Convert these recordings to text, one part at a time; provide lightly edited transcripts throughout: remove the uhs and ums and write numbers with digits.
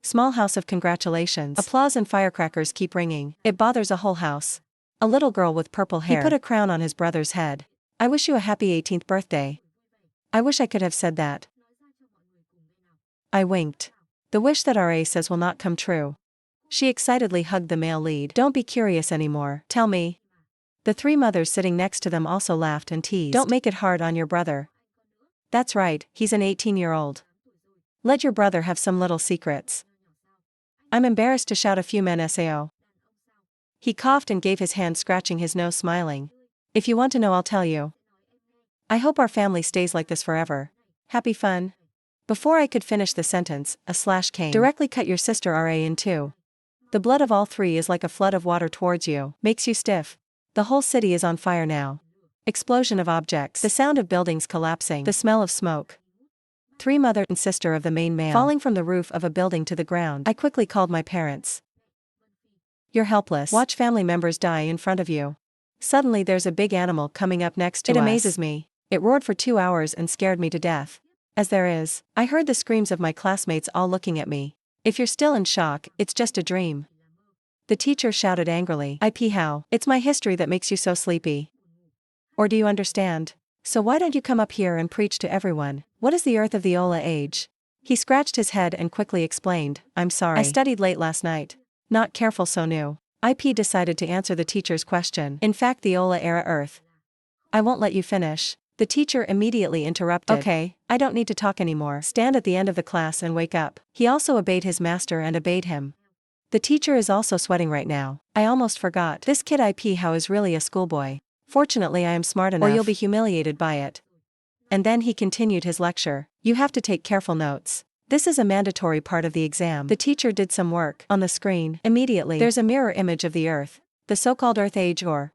Small house of congratulations. Applause and firecrackers keep ringing. It bothers a whole house. A little girl with purple hair. He put a crown on his brother's head. I wish you a happy 18th birthday. I wish I could have said that. I winked. The wish that RA says will not come true. She excitedly hugged the male lead. Don't be curious anymore. Tell me. The three mothers sitting next to them also laughed and teased. Don't make it hard on your brother. That's right, he's an 18-year-old. Let your brother have some little secrets. I'm embarrassed to shout a few men sao. He coughed and gave his hand, scratching his nose, smiling. If you want to know, I'll tell you. I hope our family stays like this forever. Happy fun. Before I could finish the sentence, a slash came. Directly cut your sister RA in two. The blood of all three is like a flood of water towards you, makes you stiff. The whole city is on fire now. Explosion of objects, the sound of buildings collapsing, the smell of smoke. Three mother and sister of the main male falling from the roof of a building to the ground. I quickly called my parents. You're helpless. Watch family members die in front of you. Suddenly there's a big animal coming up next to us. It amazes me. It roared for 2 hours and scared me to death. As there is, I heard the screams of my classmates all looking at me. If you're still in shock, it's just a dream. The teacher shouted angrily. IP how? It's my history that makes you so sleepy. Or do you understand? So why don't you come up here and preach to everyone? What is the Earth of the Ola age? He scratched his head and quickly explained. I'm sorry. I studied late last night. Not careful, so new. IP decided to answer the teacher's question. In fact, the Ola era Earth. I won't let you finish. The teacher immediately interrupted. Okay, I don't need to talk anymore. Stand at the end of the class and wake up. He also obeyed his master and obeyed him. The teacher is also sweating right now. I almost forgot. This kid IP how is really a schoolboy. Fortunately I am smart enough, or you'll be humiliated by it. And then he continued his lecture. You have to take careful notes. This is a mandatory part of the exam. The teacher did some work. On the screen, immediately, there's a mirror image of the Earth. The so-called Earth age, or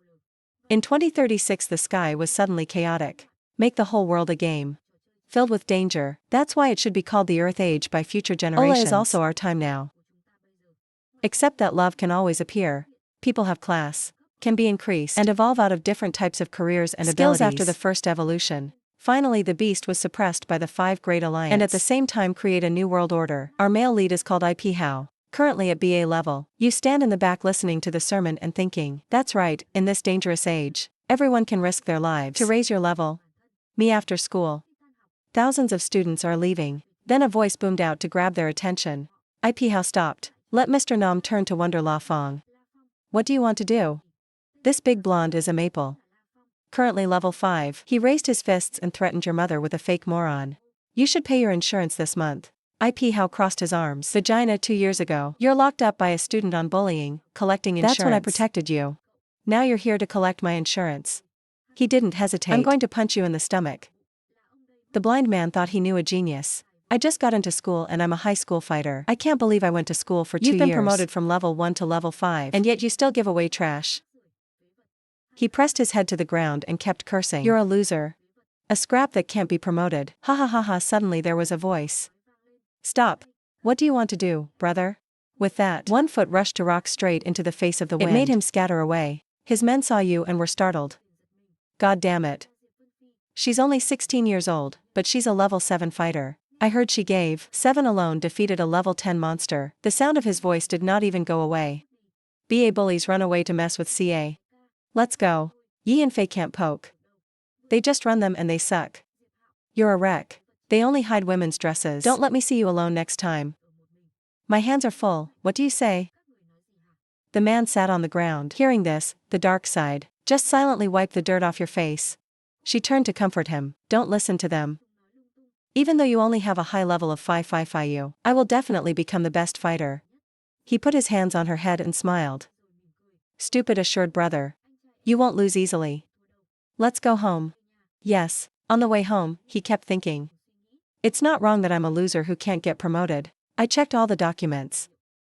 in 2036 the sky was suddenly chaotic. Make the whole world a game. Filled with danger. That's why it should be called the Earth age by future generations. Ola is also our time now. Except that love can always appear. People have class. Can be increased. And evolve out of different types of careers and skills abilities. After the first evolution. Finally the beast was suppressed by the Five Great Alliance. And at the same time create a new world order. Our male lead is called IP how. Currently at BA level. You stand in the back listening to the sermon and thinking. That's right, in this dangerous age. Everyone can risk their lives. To raise your level. Me after school. Thousands of students are leaving. Then a voice boomed out to grab their attention. IP how stopped. Let Mr. Nam turn to Wonder La Fong. What do you want to do? This big blonde is a maple. Currently level 5. He raised his fists and threatened your mother with a fake moron. You should pay your insurance this month. IP how crossed his arms. Vagina 2 years ago. You're locked up by a student on bullying, collecting insurance. That's when I protected you. Now you're here to collect my insurance. He didn't hesitate. I'm going to punch you in the stomach. The blind man thought he knew a genius. I just got into school and I'm a high school fighter. I can't believe I went to school for 2 years. You've been promoted from level 1 to level 5. And yet you still give away trash. He pressed his head to the ground and kept cursing. You're a loser. A scrap that can't be promoted. Ha ha ha ha. Suddenly there was a voice. Stop. What do you want to do, brother? With that, one foot rushed to rock straight into the face of the wind. It made him scatter away. His men saw you and were startled. God damn it. She's only 16 years old, but she's a level 7 fighter. I heard she gave 7 alone defeated a level 10 monster. The sound of his voice did not even go away. BA bullies run away to mess with CA. Let's go. Yi and Fei can't poke. They just run them and they suck. You're a wreck. They only hide women's dresses. Don't let me see you alone next time. My hands are full, what do you say? The man sat on the ground. Hearing this, the dark side. Just silently wipe the dirt off your face. She turned to comfort him. Don't listen to them. Even though you only have a high level of Fi you, I will definitely become the best fighter. He put his hands on her head and smiled. Stupid, assured brother. You won't lose easily. Let's go home. Yes, on the way home, he kept thinking. It's not wrong that I'm a loser who can't get promoted. I checked all the documents.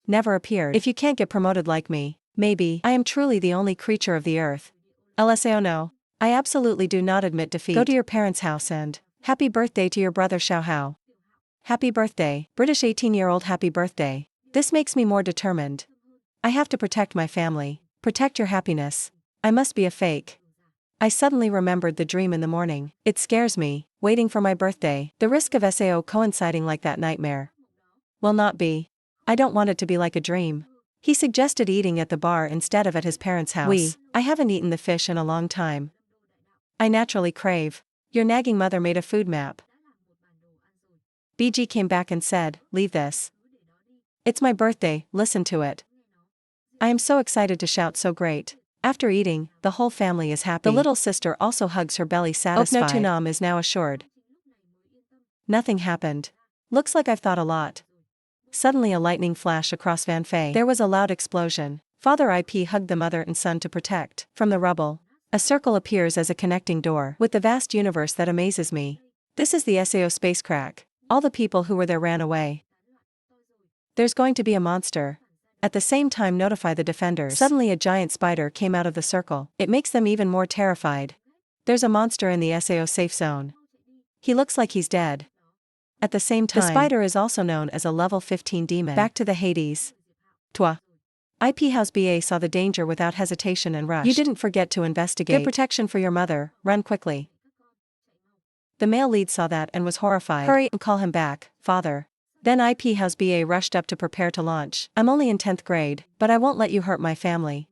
Never appeared. If you can't get promoted like me, maybe I am truly the only creature of the earth. LSAO no. I absolutely do not admit defeat. Go to your parents' house and happy birthday to your brother Xiao Hao. Happy birthday, British 18-year-old, happy birthday. This makes me more determined. I have to protect my family. Protect your happiness. I must be a fake. I suddenly remembered the dream in the morning. It scares me, waiting for my birthday. The risk of SAO coinciding like that nightmare. Will not be. I don't want it to be like a dream. He suggested eating at the bar instead of at his parents' house. I haven't eaten the fish in a long time. I naturally crave. Your nagging mother made a food map. BG came back and said, leave this. It's my birthday, listen to it. I am so excited to shout so great. After eating, the whole family is happy. The little sister also hugs her belly satisfied. Oknotunam is now assured. Nothing happened. Looks like I've thought a lot. Suddenly a lightning flash across Van Fei. There was a loud explosion. Father IP hugged the mother and son to protect. From the rubble, a circle appears as a connecting door with the vast universe that amazes me. This is the SAO space crack. All the people who were there ran away. There's going to be a monster. At the same time notify the defenders. Suddenly a giant spider came out of the circle. It makes them even more terrified. There's a monster in the SAO safe zone. He looks like he's dead. At the same time, the spider is also known as a level 15 demon. Back to the Hades. Toi. IP House BA saw the danger without hesitation and rushed. You didn't forget to investigate. Get protection for your mother, run quickly. The male lead saw that and was horrified. Hurry and call him back, father. Then IP House BA rushed up to prepare to launch. I'm only in 10th grade, but I won't let you hurt my family.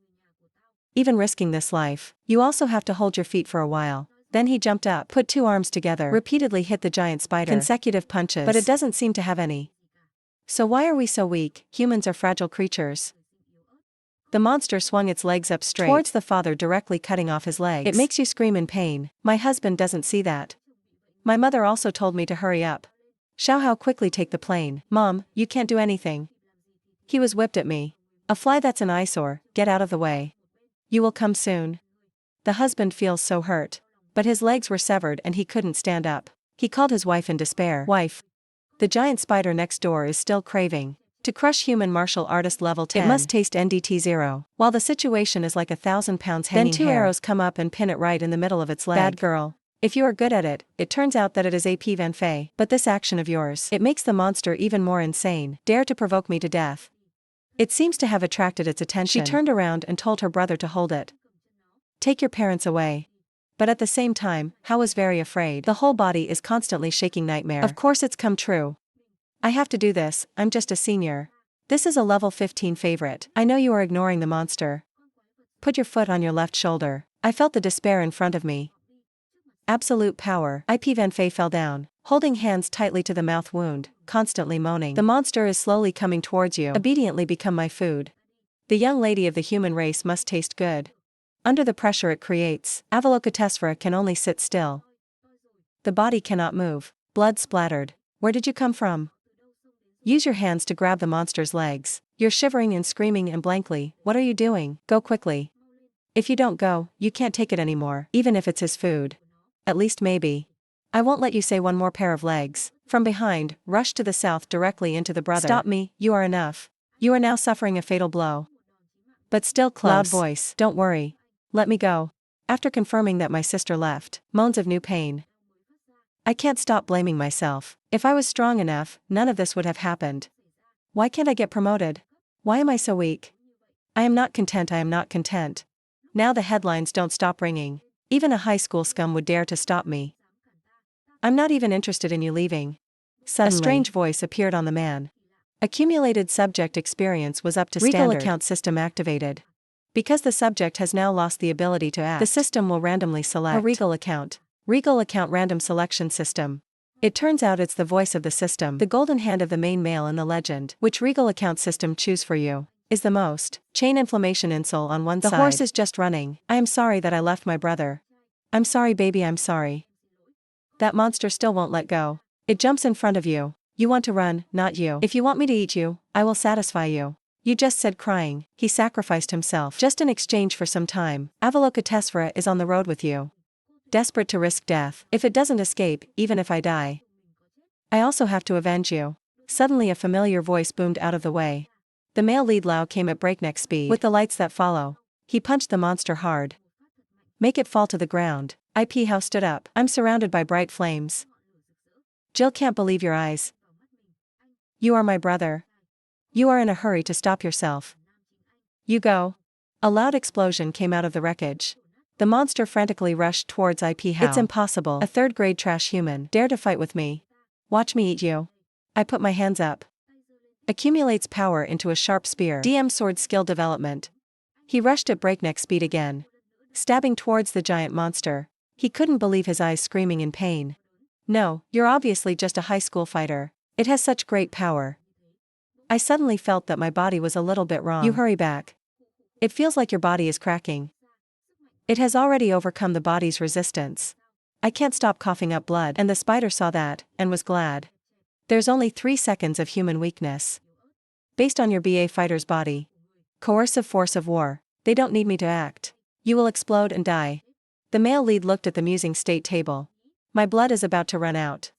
Even risking this life, you also have to hold your feet for a while. Then he jumped up, put two arms together, repeatedly hit the giant spider. Consecutive punches, but it doesn't seem to have any. So why are we so weak? Humans are fragile creatures. The monster swung its legs up straight towards the father, directly cutting off his legs. It makes you scream in pain. My husband doesn't see that. My mother also told me to hurry up. Xiao Hao quickly take the plane. Mom, you can't do anything. He was whipped at me. A fly that's an eyesore, get out of the way. You will come soon. The husband feels so hurt. But his legs were severed and he couldn't stand up. He called his wife in despair. Wife. The giant spider next door is still craving to crush human martial artist level 10. It must taste NDT 0. While the situation is like 1,000 pounds hanging. Then two arrows come up and pin it right in the middle of its leg. Bad girl. If you are good at it, it turns out that it is AP Van Fei. But this action of yours, it makes the monster even more insane. Dare to provoke me to death. It seems to have attracted its attention. She turned around and told her brother to hold it. Take your parents away. But at the same time, Hao was very afraid. The whole body is constantly shaking nightmare. Of course it's come true. I have to do this, I'm just a senior. This is a level 15 favorite. I know you are ignoring the monster. Put your foot on your left shoulder. I felt the despair in front of me. Absolute power. IP Van Fei fell down, holding hands tightly to the mouth wound, constantly moaning. The monster is slowly coming towards you. Obediently become my food. The young lady of the human race must taste good. Under the pressure it creates, Avalokitesvara can only sit still. The body cannot move. Blood splattered. Where did you come from? Use your hands to grab the monster's legs. You're shivering and screaming and blankly. What are you doing? Go quickly. If you don't go, you can't take it anymore, even if it's his food. At least maybe. I won't let you say one more pair of legs. From behind, rush to the south directly into the brother. Stop me, you are enough. You are now suffering a fatal blow. But still close. Loud voice. Don't worry. Let me go. After confirming that my sister left, moans of new pain. I can't stop blaming myself. If I was strong enough, none of this would have happened. Why can't I get promoted? Why am I so weak? I am not content. I am not content. Now the headlines don't stop ringing. Even a high school scum would dare to stop me. I'm not even interested in you leaving. Suddenly, a strange voice appeared on the man. Accumulated subject experience was up to standard. Regal account system activated. Because the subject has now lost the ability to act, the system will randomly select a Regal account. Regal account random selection system. It turns out it's the voice of the system, the golden hand of the main male in the legend. Which Regal account system choose for you is the most. Chain inflammation insole on one side. The horse is just running. I am sorry that I left my brother. I'm sorry baby, I'm sorry. That monster still won't let go. It jumps in front of you. You want to run, not you. If you want me to eat you, I will satisfy you. You just said crying. He sacrificed himself just in exchange for some time. Avalokitesvara is on the road with you. Desperate to risk death. If it doesn't escape, even if I die, I also have to avenge you. Suddenly a familiar voice boomed out of the way. The male lead Lao came at breakneck speed. With the lights that follow, he punched the monster hard. Make it fall to the ground. IP House stood up. I'm surrounded by bright flames. Jill can't believe your eyes. You are my brother. You are in a hurry to stop yourself. You go. A loud explosion came out of the wreckage. The monster frantically rushed towards IP House. It's impossible. A third-grade trash human. Dare to fight with me. Watch me eat you. I put my hands up. Accumulates power into a sharp spear. DM sword skill development. He rushed at breakneck speed again, stabbing towards the giant monster. He couldn't believe his eyes, screaming in pain. No, you're obviously just a high school fighter. It has such great power. I suddenly felt that my body was a little bit wrong. You hurry back. It feels like your body is cracking. It has already overcome the body's resistance. I can't stop coughing up blood, and the spider saw that, and was glad. There's only 3 seconds of human weakness. Based on your BA fighter's body. Coercive force of war. They don't need me to act. You will explode and die. The male lead looked at the musing state table. My blood is about to run out.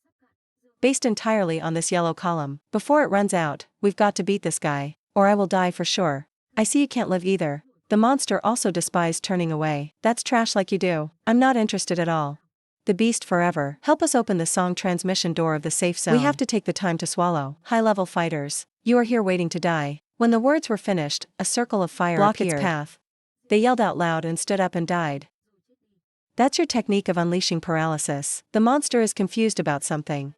Based entirely on this yellow column. Before it runs out, we've got to beat this guy, or I will die for sure. I see you can't live either. The monster also despised turning away. That's trash like you do. I'm not interested at all. The beast forever. Help us open the song transmission door of the safe zone. We have to take the time to swallow. High-level fighters. You are here waiting to die. When the words were finished, a circle of fire blocked its path. They yelled out loud and stood up and died. That's your technique of unleashing paralysis. The monster is confused about something.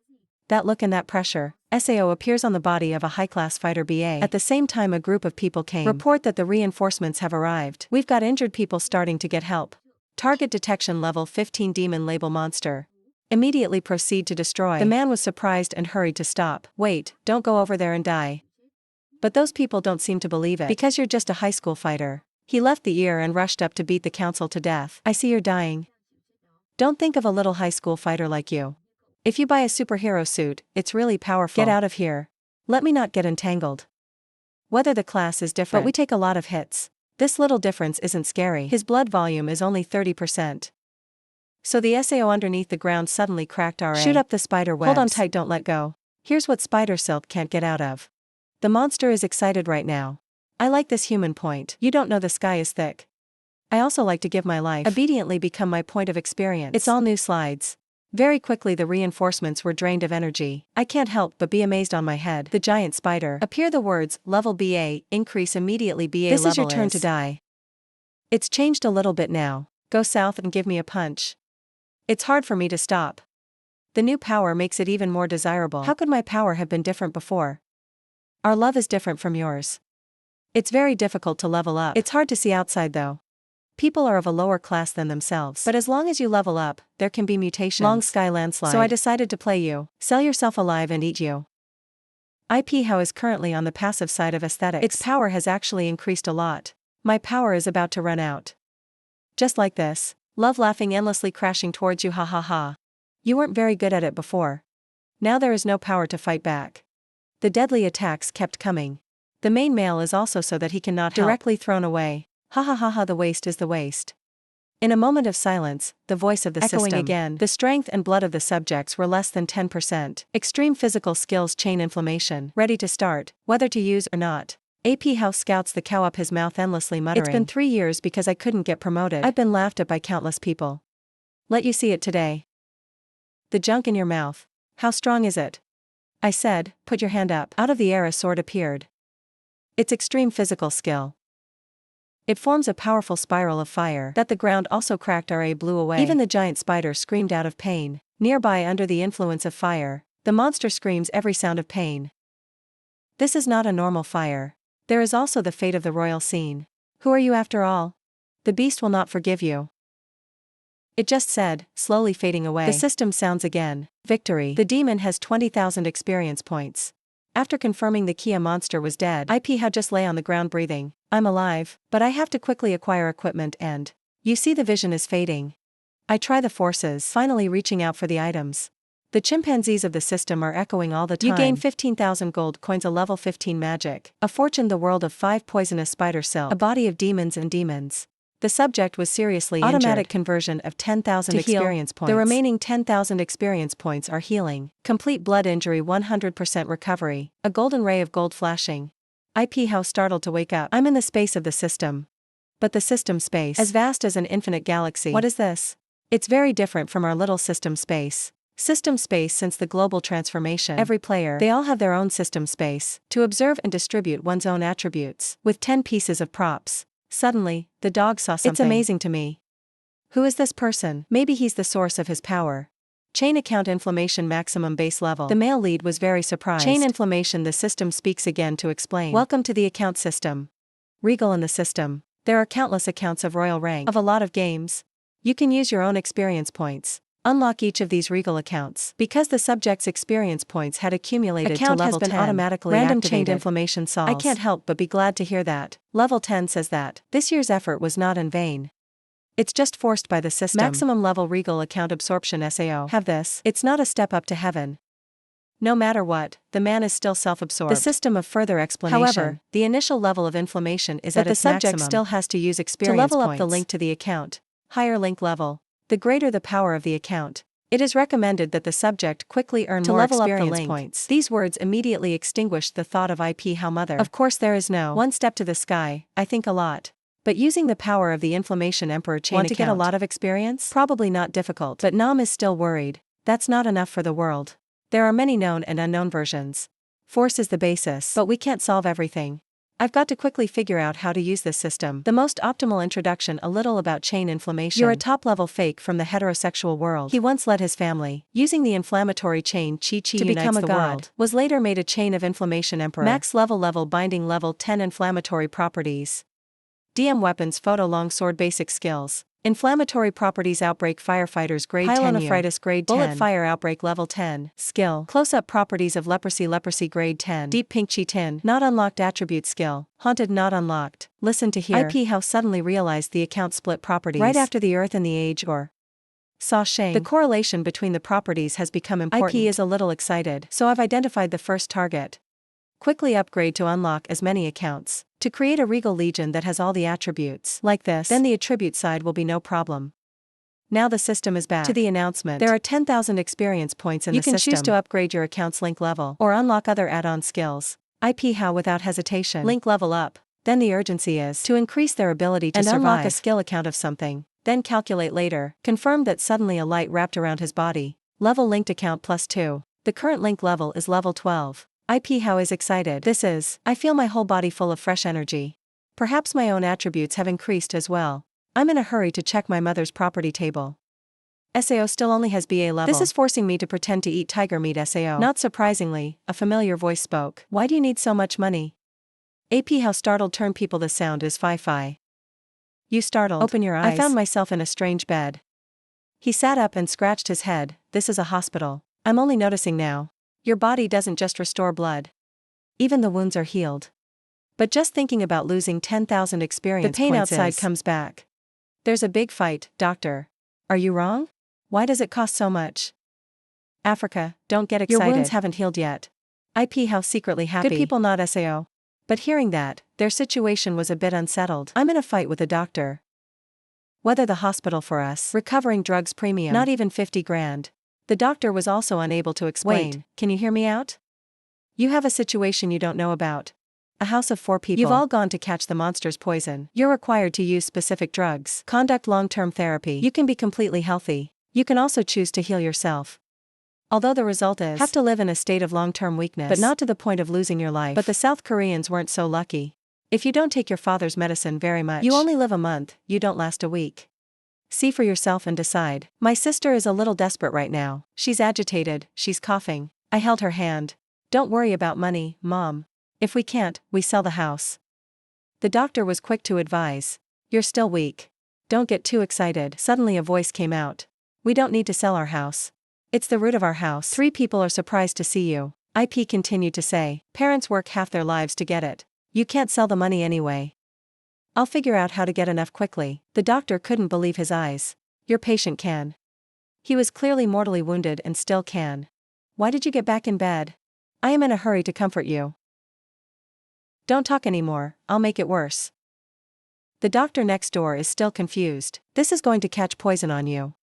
That look and that pressure. SAO appears on the body of a high-class fighter BA. At the same time a group of people came. Report that the reinforcements have arrived. We've got injured people starting to get help. Target detection level 15 demon label monster. Immediately proceed to destroy. The man was surprised and hurried to stop. Wait, don't go over there and die. But those people don't seem to believe it. Because you're just a high school fighter. He left the ear and rushed up to beat the council to death. I see you're dying. Don't think of a little high school fighter like you. If you buy a superhero suit, it's really powerful. Get out of here. Let me not get entangled. Whether the class is different, but we take a lot of hits. This little difference isn't scary. His blood volume is only 30%. So the SAO underneath the ground suddenly cracked RA. Shoot up the spider webs. Hold on tight, don't let go. Here's what Spider Silk can't get out of. The monster is excited right now. I like this human point. You don't know the sky is thick. I also like to give my life. Obediently become my point of experience. It's all new slides. Very quickly the reinforcements were drained of energy. I can't help but be amazed on my head. The giant spider. Appear the words, level BA, increase immediately BA level. This is your turn to die. It's changed a little bit now. Go south and give me a punch. It's hard for me to stop. The new power makes it even more desirable. How could my power have been different before? Our love is different from yours. It's very difficult to level up. It's hard to see outside though. People are of a lower class than themselves. But as long as you level up, there can be mutations. Long sky landslide. So I decided to play you. Sell yourself alive and eat you. IP How is currently on the passive side of aesthetics. Its power has actually increased a lot. My power is about to run out. Just like this. Love laughing endlessly crashing towards you, ha ha ha. You weren't very good at it before. Now there is no power to fight back. The deadly attacks kept coming. The main male is also so that he cannot help. Directly thrown away. Ha ha ha ha, the waste is the waste. In a moment of silence, the voice of the echoing system again. The strength and blood of the subjects were less than 10%. Extreme physical skills chain inflammation. Ready to start, whether to use or not. AP House scouts the cow up his mouth endlessly muttering. It's been 3 years because I couldn't get promoted. I've been laughed at by countless people. Let you see it today. The junk in your mouth. How strong is it? I said, put your hand up. Out of the air a sword appeared. It's extreme physical skill. It forms a powerful spiral of fire. That the ground also cracked RA blew away. Even the giant spider screamed out of pain. Nearby under the influence of fire, the monster screams every sound of pain. This is not a normal fire. There is also the fate of the royal scene. Who are you after all? The beast will not forgive you. It just said, slowly fading away. The system sounds again. Victory. The demon has 20,000 experience points. After confirming the Kia monster was dead, IP How just lay on the ground breathing. I'm alive, but I have to quickly acquire equipment and... You see the vision is fading. I try the forces, finally reaching out for the items. The chimpanzees of the system are echoing all the time. You gain 15,000 gold coins, a level 15 magic, a fortune, the world of 5 poisonous spider silk, a body of demons and demons. The subject was seriously injured. Automatic conversion of 10,000 experience points. The remaining 10,000 experience points are healing. Complete blood injury 100% recovery. A golden ray of gold flashing. IP How startled to wake up. I'm in the space of the system. But the system space. As vast as an infinite galaxy. What is this? It's very different from our little system space. System space since the global transformation. Every player, they all have their own system space. To observe and distribute one's own attributes. With 10 pieces of props. Suddenly, the dog saw something. It's amazing to me. Who is this person? Maybe he's the source of his power. Chain account inflammation maximum base level. The male lead was very surprised. Chain inflammation. The system speaks again to explain. Welcome to the account system. Regal in the system. There are countless accounts of royal rank. Of a lot of games. You can use your own experience points. Unlock each of these regal accounts. Because the subject's experience points had accumulated to level 10, automatically random chained inflammation solves. I can't help but be glad to hear that. Level 10 says that this year's effort was not in vain. It's just forced by the system. Maximum level regal account absorption SAO. Have this. It's not a step up to heaven. No matter what, the man is still self-absorbed. The system of further explanation. However, the initial level of inflammation is at its maximum. The subject still has to use experience to level up the link to the account. Higher link level. The greater the power of the account. It is recommended that the subject quickly earn more experience points. These words immediately extinguished the thought of how mother. Of course there is no one step to the sky. I think a lot. But using the power of the inflammation emperor chain account. Want to get a lot of experience? Probably not difficult. But Nam is still worried. That's not enough for the world. There are many known and unknown versions. Force is the basis. But we can't solve everything. I've got to quickly figure out how to use this system. The most optimal introduction. A little about chain inflammation. You're a top-level fake from the heterosexual world. He once led his family, using the inflammatory chain Chi-Chi to become a god. World. Was later made a chain of inflammation emperor. Max level binding level 10 inflammatory properties. DM weapons photo longsword basic skills. Inflammatory properties outbreak firefighters grade 10 Pyelonephritis grade 10 bullet fire outbreak level 10 skill close-up properties of leprosy grade 10 deep pink chitin not unlocked attribute skill haunted not unlocked listen to hear how suddenly realized the account split properties right after the earth and the age or saw Shang. The correlation between the properties has become important. Is a little excited, so I've identified the first target. Quickly upgrade to unlock as many accounts. To create a regal legion that has all the attributes like this, then the attribute side will be no problem. Now the system is back to the announcement. There are 10,000 experience points in the system. You can choose to upgrade your account's link level or unlock other add-on skills. How without hesitation. Link level up. Then the urgency is to increase their ability to survive. Unlock a skill account of something. Then calculate later. Confirm that suddenly a light wrapped around his body. Level linked account +2. The current link level is level 12. How is excited. This is, I feel my whole body full of fresh energy. Perhaps my own attributes have increased as well. I'm in a hurry to check my mother's property table. SAO still only has BA level. This is forcing me to pretend to eat tiger meat SAO. Not surprisingly, a familiar voice spoke. Why do you need so much money? How startled turn people. The sound is Sci-fi. You startled. Open your eyes. I found myself in a strange bed. He sat up and scratched his head. This is a hospital. I'm only noticing now. Your body doesn't just restore blood. Even the wounds are healed. But just thinking about losing 10,000 experience points, the pain outside comes back. There's a big fight, doctor. Are you wrong? Why does it cost so much? Africa, don't get excited. Your wounds haven't healed yet. How secretly happy. Good people not SAO. But hearing that, their situation was a bit unsettled. I'm in a fight with a doctor. Whether the hospital for us, recovering drugs premium, not even 50 grand. The doctor was also unable to explain. Wait, can you hear me out? You have a situation you don't know about. A house of 4 people. You've all gone to catch the monster's poison. You're required to use specific drugs. Conduct long-term therapy. You can be completely healthy. You can also choose to heal yourself. Although the result is have to live in a state of long-term weakness, but not to the point of losing your life. But the South Koreans weren't so lucky. If you don't take your father's medicine very much, you only live a month, you don't last a week. See for yourself and decide. My sister is a little desperate right now. She's agitated, she's coughing. I held her hand. Don't worry about money, Mom. If we can't, we sell the house. The doctor was quick to advise. You're still weak. Don't get too excited. Suddenly a voice came out. We don't need to sell our house. It's the root of our house. 3 people are surprised to see you. Continued to say. Parents work half their lives to get it. You can't sell the money anyway. I'll figure out how to get enough quickly. The doctor couldn't believe his eyes. Your patient can. He was clearly mortally wounded and still can. Why did you get back in bed? I am in a hurry to comfort you. Don't talk anymore, I'll make it worse. The doctor next door is still confused. This is going to catch poison on you.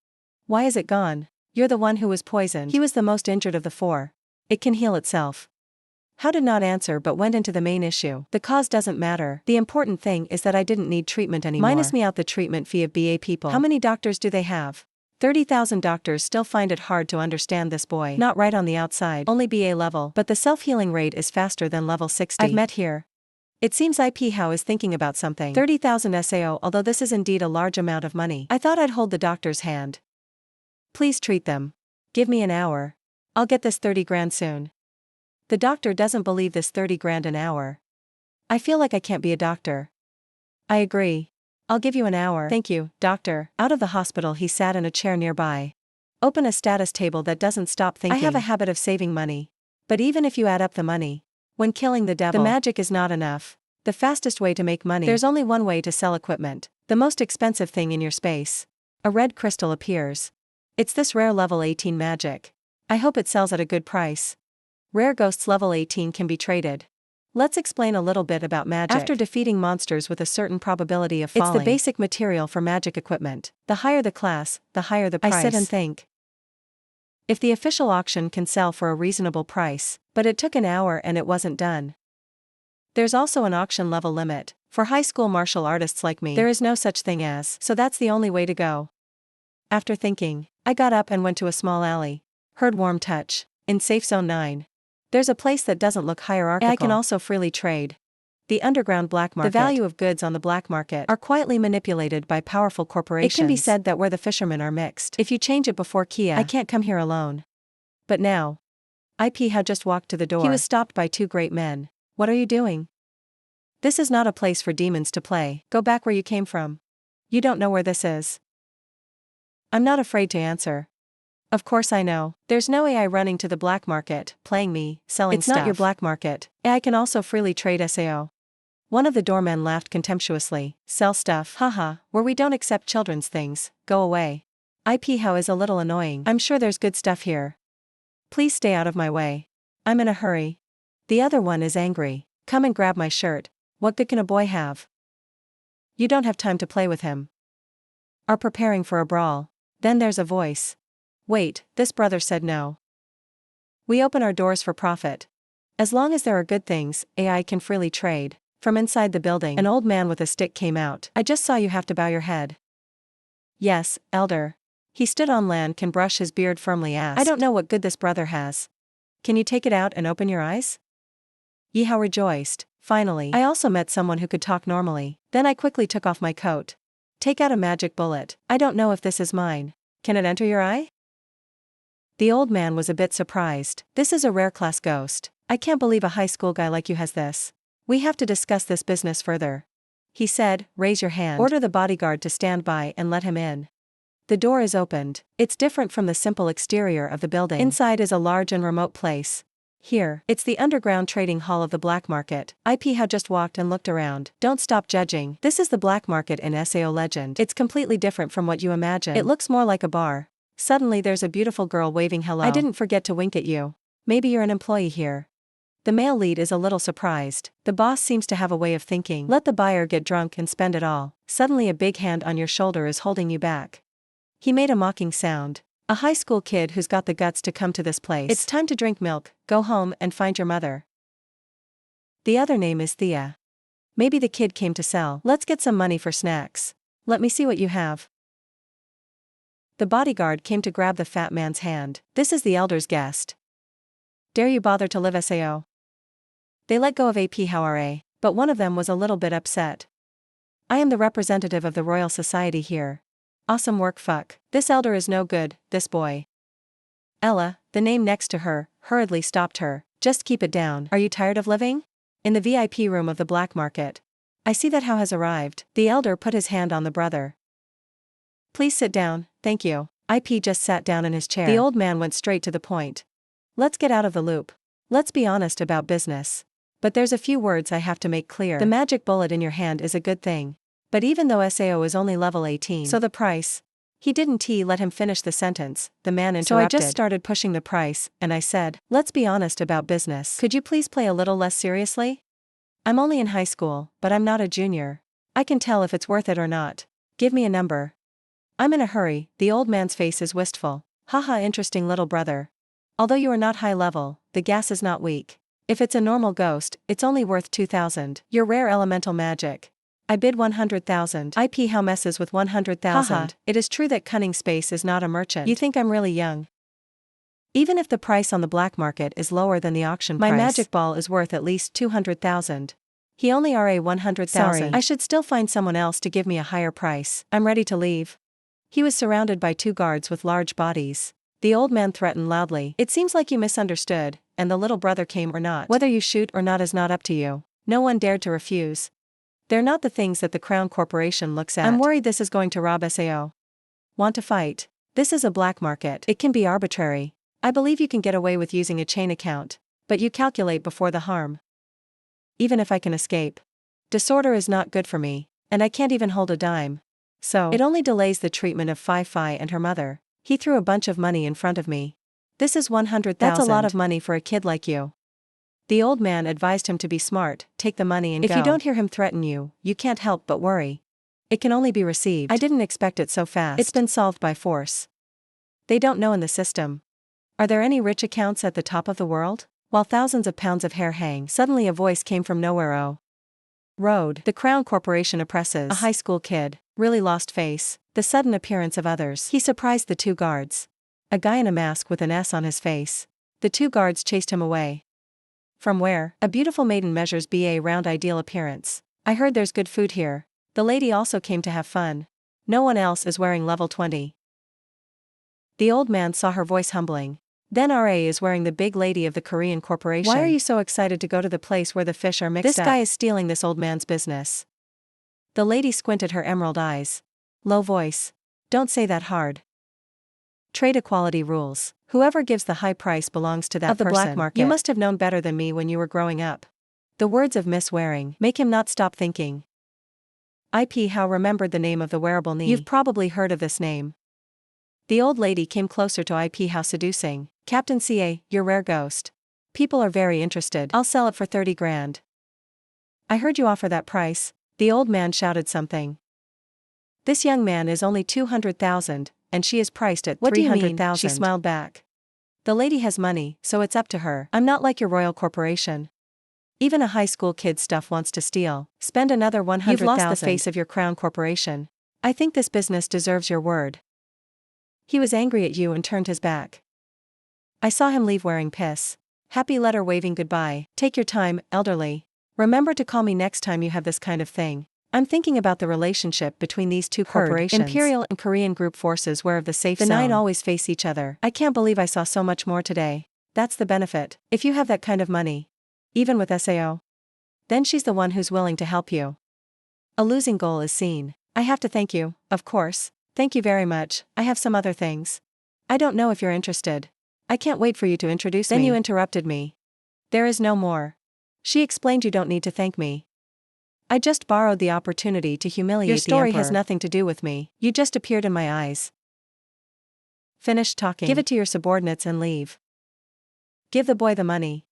Why is it gone? You're the one who was poisoned. He was the most injured of the 4. It can heal itself. How did not answer but went into the main issue. The cause doesn't matter. The important thing is that I didn't need treatment anymore. Minus me out the treatment fee of BA people. How many doctors do they have? 30,000 doctors still find it hard to understand this boy. Not right on the outside. Only BA level. But the self-healing rate is faster than level 60. I've met here. It seems How is thinking about something. 30,000 SAO. Although this is indeed a large amount of money. I thought I'd hold the doctor's hand. Please treat them. Give me an hour. I'll get this 30 grand soon. The doctor doesn't believe this 30 grand an hour. I feel like I can't be a doctor. I agree. I'll give you an hour. Thank you, doctor. Out of the hospital, he sat in a chair nearby. Open a status table that doesn't stop thinking. I have a habit of saving money. But even if you add up the money, when killing the devil, the magic is not enough. The fastest way to make money. There's only one way to sell equipment. The most expensive thing in your space. A red crystal appears. It's this rare level 18 magic. I hope it sells at a good price. Rare ghosts level 18 can be traded. Let's explain a little bit about magic. After defeating monsters with a certain probability of falling, it's the basic material for magic equipment. The higher the class, the higher the price. I sit and think. If the official auction can sell for a reasonable price, but it took an hour and it wasn't done. There's also an auction level limit. For high school martial artists like me, there is no such thing as, so that's the only way to go. After thinking, I got up and went to a small alley. Heard warm touch. In Safe Zone 9. There's a place that doesn't look hierarchical. I can also freely trade. The underground black market. The value of goods on the black market are quietly manipulated by powerful corporations. It can be said that where the fishermen are mixed. If you change it before Kia, I can't come here alone. But now. IP had just walked to the door. He was stopped by two great men. What are you doing? This is not a place for demons to play. Go back where you came from. You don't know where this is. I'm not afraid to answer. Of course I know. There's no AI running to the black market, playing me, selling stuff. It's not your black market. AI can also freely trade SAO. One of the doormen laughed contemptuously. Sell stuff. Haha, where we don't accept children's things, go away. IP how is a little annoying. I'm sure there's good stuff here. Please stay out of my way. I'm in a hurry. The other one is angry. Come and grab my shirt. What good can a boy have? You don't have time to play with him. Are preparing for a brawl. Then there's a voice. Wait, this brother said no. We open our doors for profit. As long as there are good things, AI can freely trade. From inside the building, an old man with a stick came out. I just saw you have to bow your head. Yes, elder. He stood on land, can brush his beard firmly asked. I don't know what good this brother has. Can you take it out and open your eyes? Yeehaw rejoiced. Finally, I also met someone who could talk normally. Then I quickly took off my coat. Take out a magic bullet. I don't know if this is mine. Can it enter your eye? The old man was a bit surprised. This is a rare class ghost. I can't believe a high school guy like you has this. We have to discuss this business further. He said, raise your hand. Order the bodyguard to stand by and let him in. The door is opened. It's different from the simple exterior of the building. Inside is a large and remote place. Here, it's the underground trading hall of the black market. IP had just walked and looked around. Don't stop judging. This is the black market in SAO Legend. It's completely different from what you imagine. It looks more like a bar. Suddenly there's a beautiful girl waving hello. I didn't forget to wink at you. Maybe you're an employee here. The male lead is a little surprised. The boss seems to have a way of thinking. Let the buyer get drunk and spend it all. Suddenly a big hand on your shoulder is holding you back. He made a mocking sound. A high school kid who's got the guts to come to this place. It's time to drink milk, go home and find your mother. The other name is Thea. Maybe the kid came to sell. Let's get some money for snacks. Let me see what you have. The bodyguard came to grab the fat man's hand. This is the elder's guest. Dare you bother to live SAO? They let go of AP Howare, but one of them was a little bit upset. I am the representative of the Royal Society here. Awesome work fuck. This elder is no good, this boy. Ella, the name next to her, hurriedly stopped her. Just keep it down. Are you tired of living? In the VIP room of the black market. I see that How has arrived. The elder put his hand on the brother. Please sit down, thank you. IP just sat down in his chair. The old man went straight to the point. Let's get out of the loop. Let's be honest about business. But there's a few words I have to make clear. The magic bullet in your hand is a good thing. But even though SAO is only level 18, so the price. He didn't let him finish the sentence, the man interrupted. So I just started pushing the price, and I said, let's be honest about business. Could you please play a little less seriously? I'm only in high school, but I'm not a junior. I can tell if it's worth it or not. Give me a number. I'm in a hurry. The old man's face is wistful. Haha, interesting little brother. Although you are not high level, the gas is not weak. If it's a normal ghost, it's only worth 2,000. Your rare elemental magic. I bid 100,000. IP how messes with 100,000. Haha, it is true that Cunning Space is not a merchant. You think I'm really young? Even if the price on the black market is lower than the auction price, my magic ball is worth at least 200,000. He only RA 100,000. Sorry, I should still find someone else to give me a higher price. I'm ready to leave. He was surrounded by two guards with large bodies. The old man threatened loudly. It seems like you misunderstood, and the little brother came or not. Whether you shoot or not is not up to you. No one dared to refuse. They're not the things that the Crown Corporation looks at. I'm worried this is going to rob Sao. Want to fight? This is a black market. It can be arbitrary. I believe you can get away with using a chain account, but you calculate before the harm. Even if I can escape. Disorder is not good for me, and I can't even hold a dime. So, it only delays the treatment of Sci-fi and her mother. He threw a bunch of money in front of me. This is 100,000. That's a lot of money for a kid like you. The old man advised him to be smart, take the money and go. If you don't hear him threaten you, you can't help but worry. It can only be received. I didn't expect it so fast. It's been solved by force. They don't know in the system. Are there any rich accounts at the top of the world? While thousands of pounds of hair hang, suddenly a voice came from nowhere. Oh. Road. The Crown Corporation oppresses. A high school kid. Really lost face. The sudden appearance of others. He surprised the two guards. A guy in a mask with an S on his face. The two guards chased him away. From where? A beautiful maiden measures BA round ideal appearance. I heard there's good food here. The lady also came to have fun. No one else is wearing level 20. The old man saw her voice humbling. Then RA is wearing the big lady of the Korean corporation. Why are you so excited to go to the place where the fish are mixed up? This guy is stealing this old man's business. The lady squinted her emerald eyes. Low voice. Don't say that hard. Trade equality rules. Whoever gives the high price belongs to that of the person. Black market. You must have known better than me when you were growing up. The words of Miss Waring make him not stop thinking. IP How remembered the name of the wearable knee. You've probably heard of this name. The old lady came closer to IP How seducing. Captain CA, you're rare ghost. People are very interested. I'll sell it for 30 grand. I heard you offer that price. The old man shouted something. This young man is only 200,000, and she is priced at 300,000. She smiled back. The lady has money, so it's up to her. I'm not like your royal corporation. Even a high school kid's stuff wants to steal. Spend another 100,000. You've lost the face of your Crown Corporation. I think this business deserves your word. He was angry at you and turned his back. I saw him leave wearing piss. Happy letter waving goodbye. Take your time, elderly. Remember to call me next time you have this kind of thing. I'm thinking about the relationship between these two corporations. Imperial and Korean group forces were of the safe zone. The 9 always face each other. I can't believe I saw so much more today. That's the benefit. If you have that kind of money. Even with SAO. Then she's the one who's willing to help you. A losing goal is seen. I have to thank you, of course. Thank you very much. I have some other things. I don't know if you're interested. I can't wait for you to introduce me. Then you interrupted me. There is no more. She explained you don't need to thank me. I just borrowed the opportunity to humiliate the Emperor. Your story has nothing to do with me. You just appeared in my eyes. Finish talking. Give it to your subordinates and leave. Give the boy the money.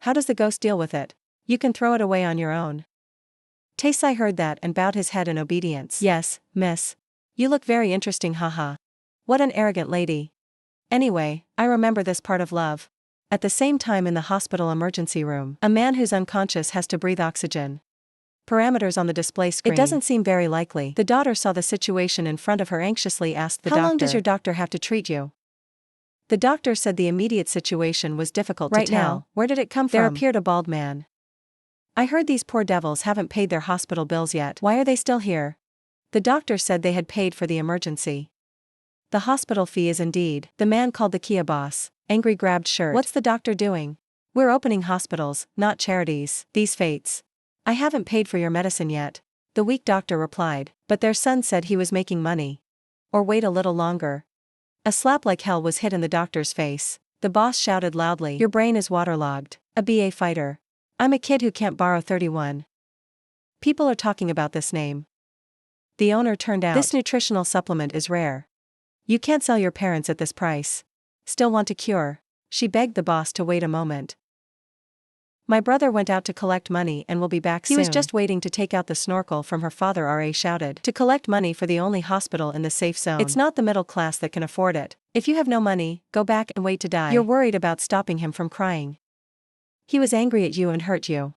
How does the ghost deal with it? You can throw it away on your own. Taisai heard that and bowed his head in obedience. Yes, miss. You look very interesting, haha. What an arrogant lady. Anyway, I remember this part of love. At the same time in the hospital emergency room, a man who's unconscious has to breathe oxygen. Parameters on the display screen. It doesn't seem very likely. The daughter saw the situation in front of her, anxiously asked the doctor. How long does your doctor have to treat you? The doctor said the immediate situation was difficult to tell. Now, where did it come from? There appeared a bald man. I heard these poor devils haven't paid their hospital bills yet. Why are they still here? The doctor said they had paid for the emergency. The hospital fee is indeed. The man called the Kia boss. Angry grabbed shirt. What's the doctor doing? We're opening hospitals, not charities. These fates. I haven't paid for your medicine yet. The weak doctor replied, but their son said he was making money. Or wait a little longer. A slap like hell was hit in the doctor's face. The boss shouted loudly, your brain is waterlogged. A BA fighter. I'm a kid who can't borrow 31. People are talking about this name. The owner turned out. This nutritional supplement is rare. You can't sell your parents at this price. Still want to cure? She begged the boss to wait a moment. My brother went out to collect money and will be back soon. He was just waiting to take out the snorkel from her father, RA shouted. To collect money for the only hospital in the safe zone. It's not the middle class that can afford it. If you have no money, go back and wait to die. You're worried about stopping him from crying. He was angry at you and hurt you.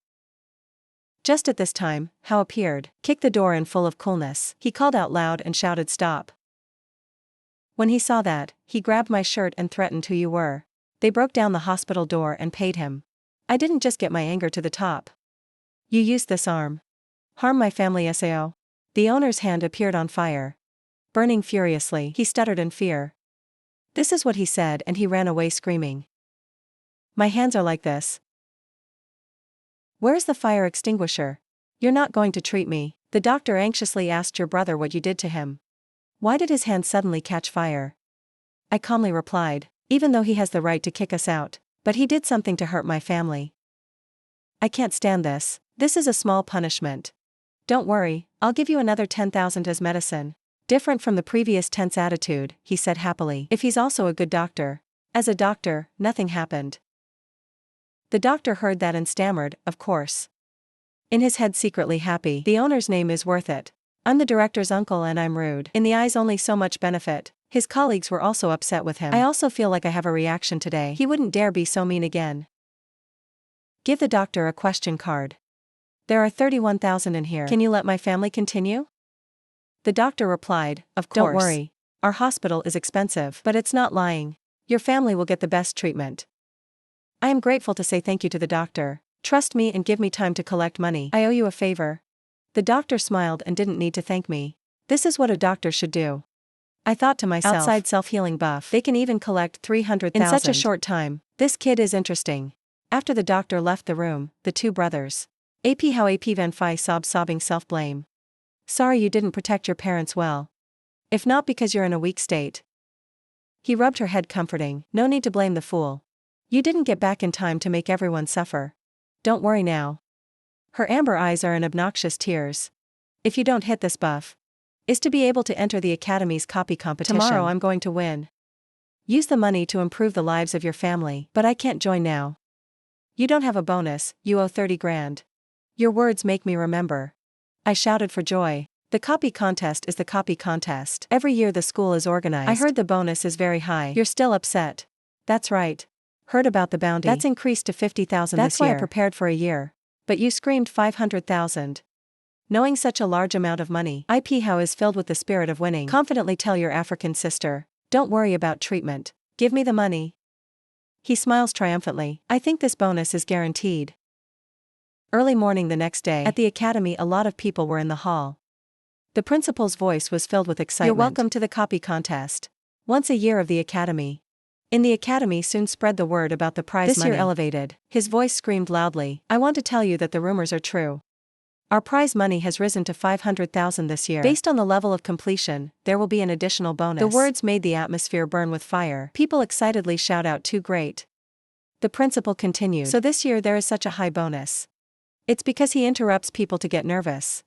Just at this time, Hao appeared, kicked the door in full of coolness. He called out loud and shouted stop. When he saw that, he grabbed my shirt and threatened who you were. They broke down the hospital door and paid him. I didn't just get my anger to the top. You used this arm. Harm my family, Sao. The owner's hand appeared on fire. Burning furiously, he stuttered in fear. This is what he said, and he ran away screaming. My hands are like this. Where's the fire extinguisher? You're not going to treat me. The doctor anxiously asked your brother what you did to him. Why did his hand suddenly catch fire? I calmly replied, even though he has the right to kick us out, but he did something to hurt my family. I can't stand this. This is a small punishment. Don't worry, I'll give you another 10,000 as medicine. Different from the previous tense attitude, he said happily. If he's also a good doctor. As a doctor, nothing happened. The doctor heard that and stammered, of course. In his head secretly happy. The owner's name is worth it. I'm the director's uncle and I'm rude. In the eyes only so much benefit. His colleagues were also upset with him. I also feel like I have a reaction today. He wouldn't dare be so mean again. Give the doctor a question card. There are 31,000 in here. Can you let my family continue? The doctor replied, of course. Don't worry. Our hospital is expensive, but it's not lying. Your family will get the best treatment. I am grateful to say thank you to the doctor. Trust me and give me time to collect money. I owe you a favor. The doctor smiled and didn't need to thank me. This is what a doctor should do. I thought to myself, outside self-healing buff, they can even collect 300,000 in such a short time. This kid is interesting. After the doctor left the room, the two brothers. AP how AP Van Phi sobbing self-blame. Sorry you didn't protect your parents well. If not because you're in a weak state. He rubbed her head comforting, no need to blame the fool. You didn't get back in time to make everyone suffer. Don't worry now. Her amber eyes are in obnoxious tears. If you don't hit this buff, is to be able to enter the Academy's copy competition. Tomorrow I'm going to win. Use the money to improve the lives of your family, but I can't join now. You don't have a bonus, you owe 30 grand. Your words make me remember. I shouted for joy. The copy contest is the copy contest. Every year the school is organized. I heard the bonus is very high. You're still upset. That's right. Heard about the bounty. That's increased to 50,000 this year. That's why I prepared for a year. But you screamed 500,000. Knowing such a large amount of money, IP How is filled with the spirit of winning. Confidently tell your African sister, don't worry about treatment. Give me the money. He smiles triumphantly. I think this bonus is guaranteed. Early morning the next day, at the academy a lot of people were in the hall. The principal's voice was filled with excitement. You're welcome to the copy contest. Once a year of the academy. In the academy soon spread the word about the prize money. This year elevated. His voice screamed loudly. I want to tell you that the rumors are true. Our prize money has risen to 500,000 this year. Based on the level of completion, there will be an additional bonus. The words made the atmosphere burn with fire. People excitedly shout out too great. The principal continued. So this year there is such a high bonus. It's because he interrupts people to get nervous.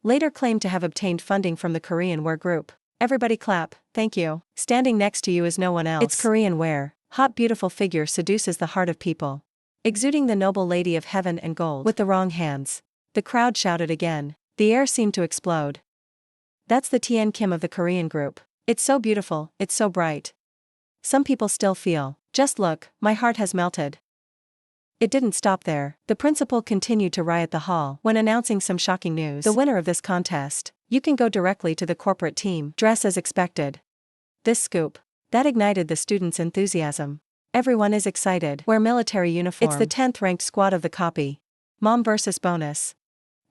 Later claimed to have obtained funding from the Korean wear group. Everybody clap, thank you. Standing next to you is no one else. It's Korean wear. Hot beautiful figure seduces the heart of people. Exuding the noble lady of heaven and gold. With the wrong hands. The crowd shouted again. The air seemed to explode. That's the Tien Kim of the Korean group. It's so beautiful, it's so bright. Some people still feel. Just look, my heart has melted. It didn't stop there. The principal continued to riot the hall when announcing some shocking news. The winner of this contest, you can go directly to the corporate team. Dress as expected. This scoop. That ignited the students' enthusiasm. Everyone is excited. Wear military uniform. It's the 10th ranked squad of the copy. Mom versus bonus.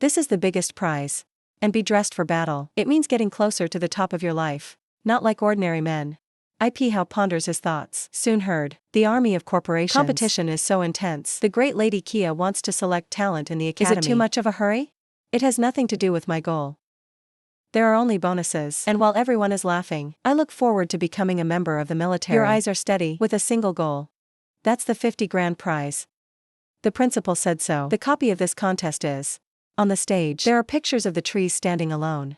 This is the biggest prize. And be dressed for battle. It means getting closer to the top of your life. Not like ordinary men. IP How ponders his thoughts. Soon heard. The army of corporations. Competition is so intense. The great lady Kia wants to select talent in the academy. Is it too much of a hurry? It has nothing to do with my goal. There are only bonuses. And while everyone is laughing, I look forward to becoming a member of the military. Your eyes are steady, with a single goal. That's the 50 grand prize. The principal said so. The copy of this contest is. On the stage, there are pictures of the trees standing alone.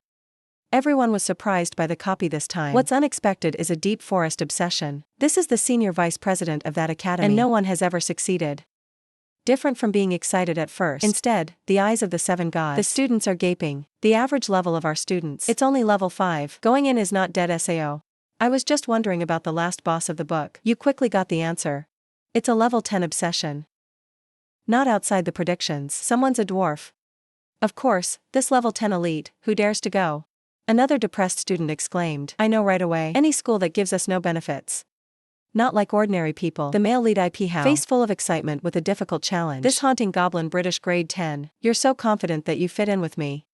Everyone was surprised by the copy this time. What's unexpected is a deep forest obsession. This is the senior vice president of that academy. And no one has ever succeeded. Different from being excited at first. Instead, the eyes of the 7 gods. The students are gaping. The average level of our students. It's only level 5. Going in is not dead SAO. I was just wondering about the last boss of the book. You quickly got the answer. It's a level 10 obsession. Not outside the predictions. Someone's a dwarf. Of course, this level 10 elite, who dares to go? Another depressed student exclaimed. I know right away. Any school that gives us no benefits. Not like ordinary people. The male lead IP How. Face full of excitement with a difficult challenge. This haunting goblin British grade 10. You're so confident that you fit in with me.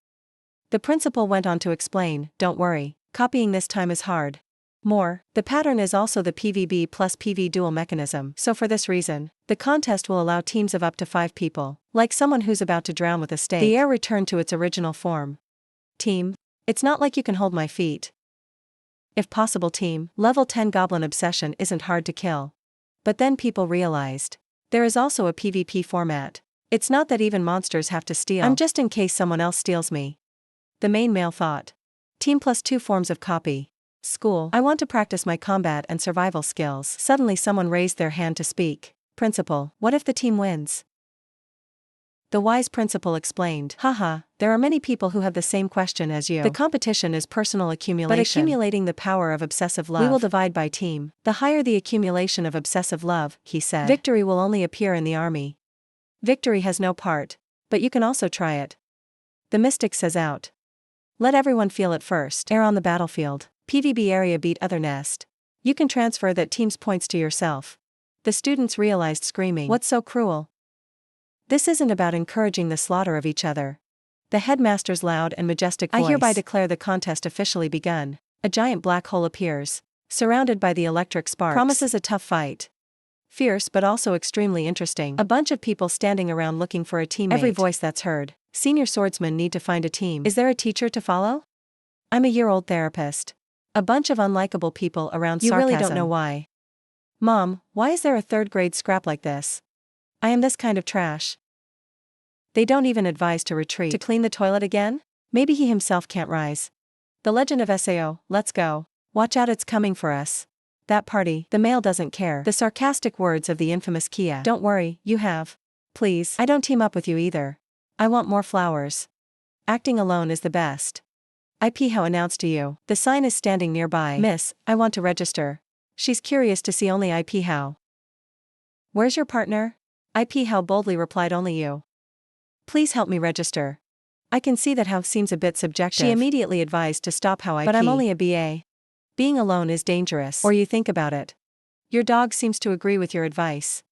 The principal went on to explain, don't worry, copying this time is hard. more. The pattern is also the PvB plus PV dual mechanism, so for this reason, the contest will allow teams of up to 5 people, like someone who's about to drown with a stake. The air returned to its original form. Team. It's not like you can hold my feet. If possible team, level 10 goblin obsession isn't hard to kill. But then people realized. There is also a PvP format. It's not that even monsters have to steal. I'm just in case someone else steals me. The main male thought. Team plus 2 forms of copy. School. I want to practice my combat and survival skills. Suddenly someone raised their hand to speak. Principal, what if the team wins? The wise principal explained. Haha, there are many people who have the same question as you. The competition is personal accumulation. But accumulating the power of obsessive love. We will divide by team. The higher the accumulation of obsessive love, he said. Victory will only appear in the army. Victory has no part. But you can also try it. The mystic says out. Let everyone feel it first. Air on the battlefield. PvB area beat other nest. You can transfer that team's points to yourself. The students realized screaming. What's so cruel? This isn't about encouraging the slaughter of each other. The headmaster's loud and majestic voice. I hereby declare the contest officially begun. A giant black hole appears, surrounded by the electric sparks. Promises a tough fight. Fierce but also extremely interesting. A bunch of people standing around looking for a teammate. Every voice that's heard. Senior swordsmen need to find a team. Is there a teacher to follow? I'm a year-old therapist. A bunch of unlikable people around sarcasm. You really don't know why. Mom, why is there a 3rd grade scrap like this? I am this kind of trash. They don't even advise to retreat. To clean the toilet again? Maybe he himself can't rise. The legend of Sao, let's go. Watch out, it's coming for us. That party, the male doesn't care. The sarcastic words of the infamous Kia. Don't worry, you have. Please, I don't team up with you either. I want more flowers. Acting alone is the best. IP How announced to you. The sign is standing nearby. Miss, I want to register. She's curious to see only IP How. Where's your partner? IP How boldly replied only you. Please help me register. I can see that How seems a bit subjective. She immediately advised to stop How IP. But I'm only a BA. Being alone is dangerous. Or you think about it. Your dog seems to agree with your advice.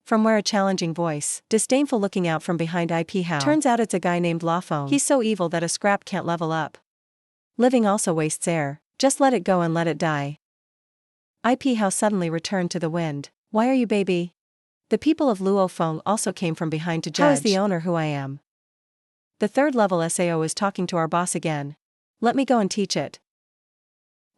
From where a challenging voice, disdainful looking out from behind IP How. Turns out it's a guy named Lafong. He's so evil that a scrap can't level up. Living also wastes air. Just let it go and let it die. IP How suddenly returned to the wind. Why are you baby? The people of Luofeng also came from behind to judge. How is the owner who I am? The 3rd level SAO is talking to our boss again. Let me go and teach it.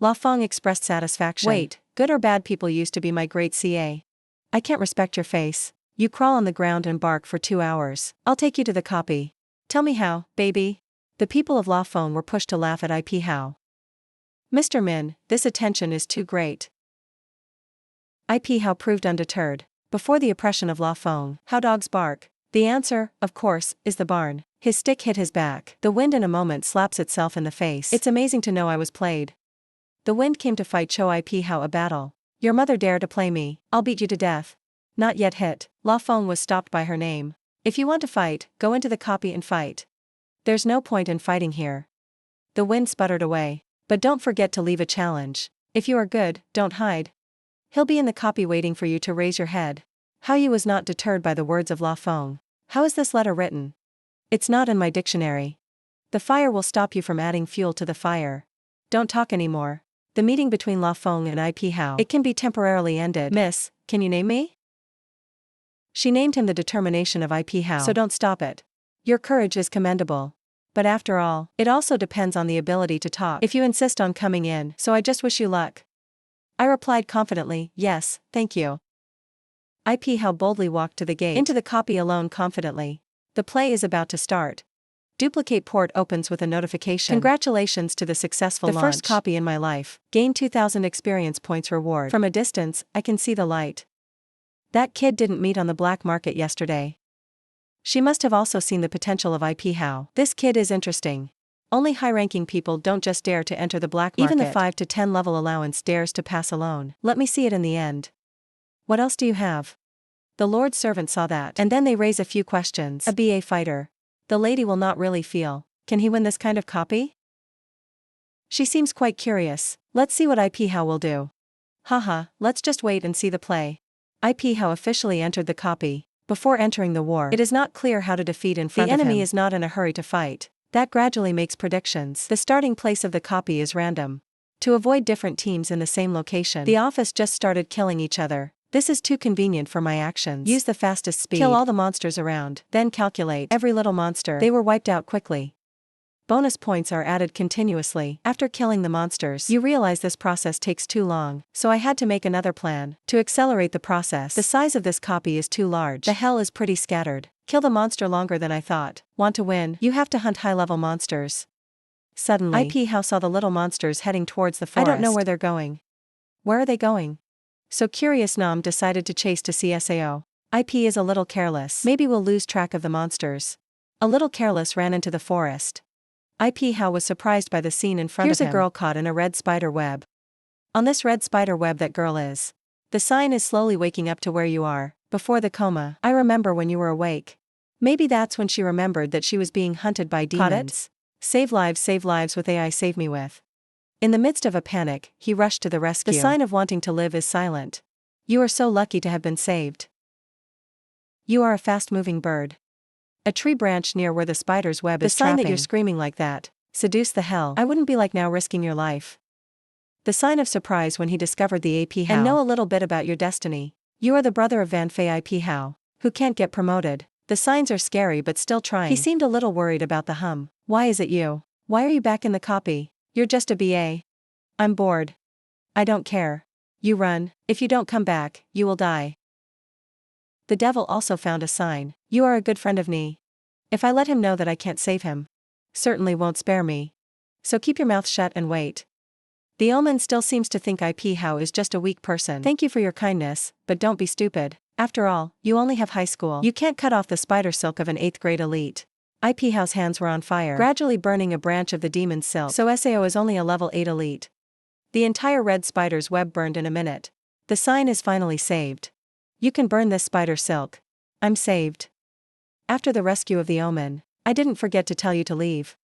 Lafong expressed satisfaction. Wait, good or bad people used to be my great CA. I can't respect your face. You crawl on the ground and bark for 2 hours. I'll take you to the copy. Tell me how, baby. The people of Lafong were pushed to laugh at IP How. Mr. Min, this attention is too great. IP How proved undeterred. Before the oppression of Lafong, how dogs bark. The answer, of course, is the barn. His stick hit his back. The wind in a moment slaps itself in the face. It's amazing to know I was played. The wind came to fight show IP How a battle. Your mother dare to play me, I'll beat you to death. Not yet hit. Lafong was stopped by her name. If you want to fight, go into the copy and fight. There's no point in fighting here. The wind sputtered away. But don't forget to leave a challenge. If you are good, don't hide. He'll be in the copy waiting for you to raise your head. How you was not deterred by the words of Lafong. How is this letter written? It's not in my dictionary. The fire will stop you from adding fuel to the fire. Don't talk anymore. The meeting between Lafong and IP How. It can be temporarily ended. Miss, can you name me? She named him the determination of IP How. So don't stop it. Your courage is commendable. But after all, it also depends on the ability to talk. If you insist on coming in, so I just wish you luck. I replied confidently, yes, thank you. IP How boldly walked to the gate. Into the copy alone confidently. The play is about to start. Duplicate port opens with a notification. Congratulations to the successful launch. The first copy in my life. Gain 2,000 experience points reward. From a distance, I can see the light. That kid didn't meet on the black market yesterday. She must have also seen the potential of IP How. This kid is interesting. Only high-ranking people don't just dare to enter the black market. Even the 5 to 10 level allowance dares to pass alone. Let me see it in the end. What else do you have? The Lord's servant saw that. And then they raise a few questions. A BA fighter. The lady will not really feel. Can he win this kind of copy? She seems quite curious. Let's see what IP How will do. Haha, let's just wait and see the play. IP How officially entered the copy. Before entering the war, it is not clear how to defeat in front of him. The enemy is not in a hurry to fight. That gradually makes predictions. The starting place of the copy is random. To avoid different teams in the same location, the office just started killing each other. This is too convenient for my actions. Use the fastest speed. Kill all the monsters around, then calculate every little monster. They were wiped out quickly. Bonus points are added continuously. After killing the monsters, you realize this process takes too long, so I had to make another plan to accelerate the process. The size of this copy is too large. The hell is pretty scattered. Kill the monster longer than I thought. Want to win? You have to hunt high-level monsters. Suddenly, IP House saw the little monsters heading towards the forest. I don't know where they're going. Where are they going? So curious Nam decided to chase to CSAO. IP is a little careless. Maybe we'll lose track of the monsters. A little careless ran into the forest. IP How was surprised by the scene in front of him. Here's a girl caught in a red spider web. On this red spider web that girl is. The sign is slowly waking up to where you are, before the coma. I remember when you were awake. Maybe that's when she remembered that she was being hunted by demons. Caught it? Save lives with AI save me with. In the midst of a panic, he rushed to the rescue. The sign of wanting to live is silent. You are so lucky to have been saved. You are a fast-moving bird. A tree branch near where the spider's web is trapping. The sign that you're screaming like that. Seduce the hell. I wouldn't be like now risking your life. The sign of surprise when he discovered the AP How. And know a little bit about your destiny. You are the brother of Van Fei IP How, who can't get promoted. The signs are scary but still trying. He seemed a little worried about the hum. Why is it you? Why are you back in the copy? You're just a BA. I'm bored. I don't care. You run. If you don't come back, you will die. The devil also found a sign. You are a good friend of me. If I let him know that I can't save him, certainly won't spare me. So keep your mouth shut and wait. The omen still seems to think IP How is just a weak person. Thank you for your kindness, but don't be stupid. After all, you only have high school. You can't cut off the spider silk of an 8th grade elite. IP How's hands were on fire, gradually burning a branch of the demon's silk. So SAO is only a level 8 elite. The entire red spider's web burned in a minute. The sign is finally saved. You can burn this spider silk. I'm saved. After the rescue of the omen, I didn't forget to tell you to leave.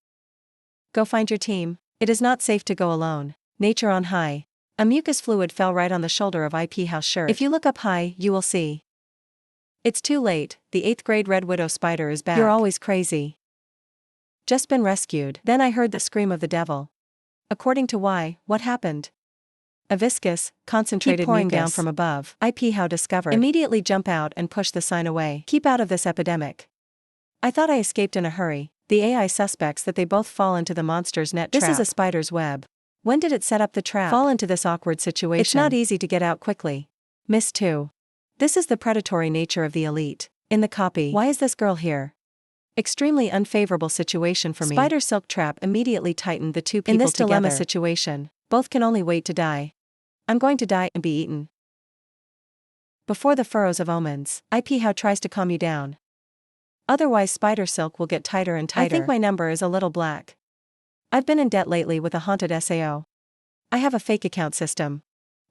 Go find your team. It is not safe to go alone. Nature on high. A mucus fluid fell right on the shoulder of IP House shirt. If you look up high, you will see. It's too late, the 8th grade red widow spider is back. You're always crazy. Just been rescued. Then I heard the scream of the devil. According to Y, what happened? A viscous, concentrated mucus down from above. IP How discovered. Immediately jump out and push the sign away. Keep out of this epidemic. I thought I escaped in a hurry. The AI suspects that they both fall into the monster's net trap. This is a spider's web. When did it set up the trap? Fall into this awkward situation. It's not easy to get out quickly. Miss 2. This is the predatory nature of the elite. In the copy. Why is this girl here? Extremely unfavorable situation for me. Spider silk trap immediately tightened the two people together. In this dilemma situation, both can only wait to die. I'm going to die and be eaten. Before the furrows of omens, IP How tries to calm you down. Otherwise spider silk will get tighter and tighter. I think my number is a little black. I've been in debt lately with a haunted SAO. I have a fake account system.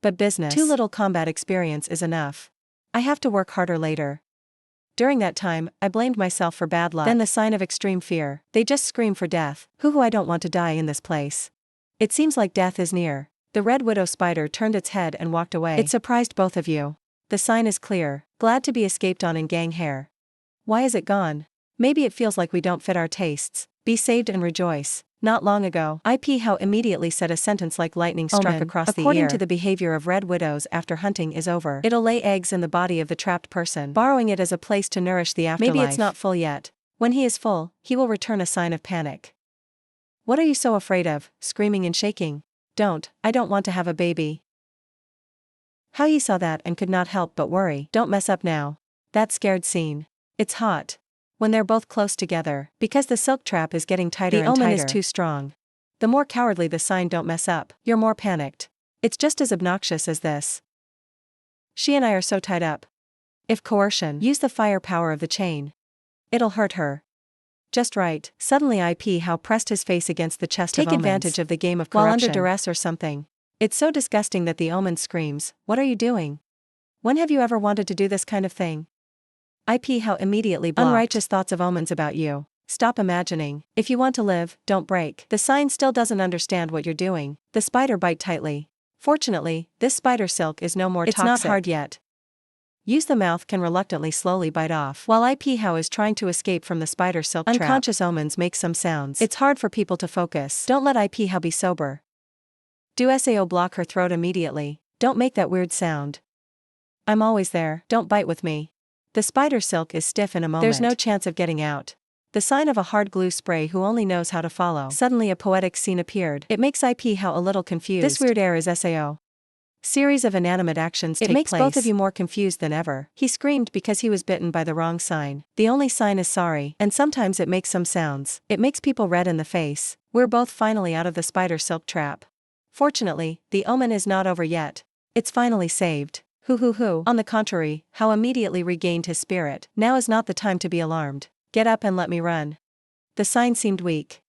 But business. Too little combat experience is enough. I have to work harder later. During that time, I blamed myself for bad luck. Then the sign of extreme fear. They just scream for death. I don't want to die in this place. It seems like death is near. The red widow spider turned its head and walked away. It surprised both of you. The sign is clear. Glad to be escaped on in gang hair. Why is it gone? Maybe it feels like we don't fit our tastes. Be saved and rejoice. Not long ago, IP How immediately said a sentence like lightning struck across the ear. According to the behavior of red widows after hunting is over, it'll lay eggs in the body of the trapped person, borrowing it as a place to nourish the afterlife. Maybe it's not full yet. When he is full, he will return a sign of panic. What are you so afraid of, screaming and shaking? I don't want to have a baby. How ye saw that and could not help but worry. Don't mess up now. That scared scene. It's hot. When they're both close together, because the silk trap is getting tighter and tighter. The omen is too strong. The more cowardly the sign don't mess up, you're more panicked. It's just as obnoxious as this. She and I are so tied up. If coercion, use the firepower of the chain. It'll hurt her. Just right. Suddenly IP How pressed his face against the chest of omens. Take advantage of the game of corruption. While under duress or something. It's so disgusting that the omen screams, what are you doing? When have you ever wanted to do this kind of thing? IP How immediately blocked. Unrighteous thoughts of omens about you. Stop imagining. If you want to live, don't break. The sign still doesn't understand what you're doing. The spider bite tightly. Fortunately, this spider silk is no more toxic. It's not hard yet. Use the mouth can reluctantly slowly bite off. While IP How is trying to escape from the spider silk trap. Unconscious omens make some sounds. It's hard for people to focus. Don't let IP How be sober. Do Sao block her throat immediately. Don't make that weird sound. I'm always there, don't bite with me. The spider silk is stiff in a moment. There's no chance of getting out. The sign of a hard glue spray who only knows how to follow. Suddenly a poetic scene appeared. It makes IP How a little confused. This weird air is Sao. Series of inanimate actions take place. It makes both of you more confused than ever. He screamed because he was bitten by the wrong sign. The only sign is sorry, and sometimes it makes some sounds. It makes people red in the face. We're both finally out of the spider silk trap. Fortunately, the omen is not over yet. It's finally saved. Hoo. On the contrary, How immediately regained his spirit. Now is not the time to be alarmed. Get up and let me run. The sign seemed weak.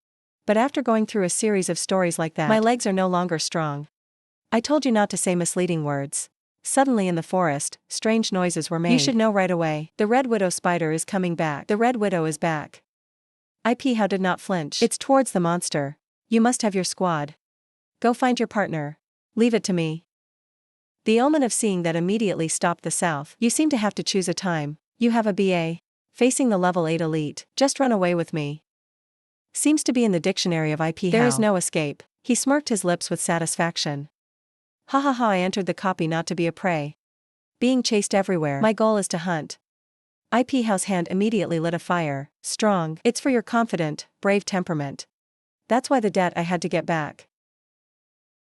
But after going through a series of stories like that, my legs are no longer strong. I told you not to say misleading words. Suddenly in the forest, strange noises were made. You should know right away. The red widow spider is coming back. The red widow is back. IP How did not flinch. It's towards the monster. You must have your squad. Go find your partner. Leave it to me. The omen of seeing that immediately stopped the south. You seem to have to choose a time. You have a BA. Facing the level 8 elite. Just run away with me. Seems to be in the dictionary of IP How. There is no escape. He smirked his lips with satisfaction. Ha, I entered the copy not to be a prey. Being chased everywhere. My goal is to hunt. IP How's hand immediately lit a fire. Strong. It's for your confident, brave temperament. That's why the debt I had to get back.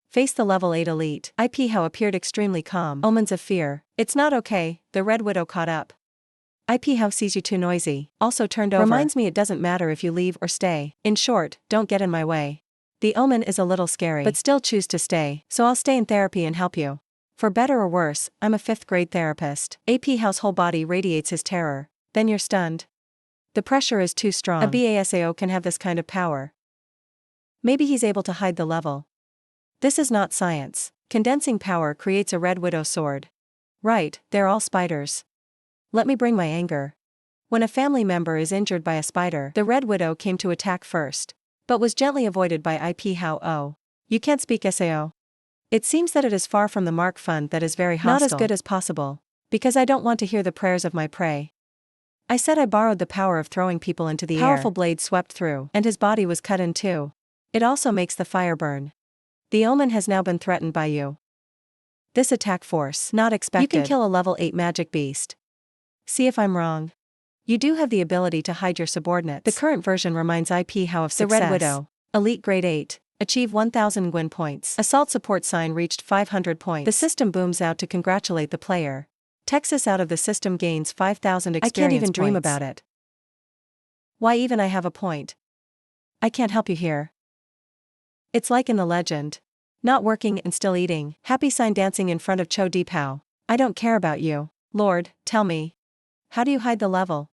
Face the level 8 elite. IP How appeared extremely calm. Omens of fear. It's not okay. The red widow caught up. IP How sees you too noisy. Also turned over. Reminds me it doesn't matter if you leave or stay. In short, don't get in my way. The omen is a little scary, but still choose to stay, so I'll stay in therapy and help you. For better or worse, I'm a 5th grade therapist. AP How's whole body radiates his terror. Then you're stunned. The pressure is too strong. A BASAO can have this kind of power. Maybe he's able to hide the level. This is not science. Condensing power creates a red widow sword. Right, they're all spiders. Let me bring my anger. When a family member is injured by a spider, the red widow came to attack first, but was gently avoided by IP How. Oh. You can't speak Sao. It seems that it is far from the mark fund that is very hostile. Not as good as possible. Because I don't want to hear the prayers of my prey. I said I borrowed the power of throwing people into the air. Powerful blade swept through, and his body was cut in two. It also makes the fire burn. The omen has now been threatened by you. This attack force, not expected. You can kill a level 8 magic beast. See if I'm wrong. You do have the ability to hide your subordinates. The current version reminds IP How of success. The Red Widow. Elite Grade 8. Achieve 1000 Gwyn points. Assault support sign reached 500 points. The system booms out to congratulate the player. Texas out of the system gains 5000 experience points. I can't even dream about it. Why even I have a point. I can't help you here. It's like in the legend. Not working and still eating. Happy sign dancing in front of Cho Deepao. I don't care about you. Lord, tell me. How do you hide the level?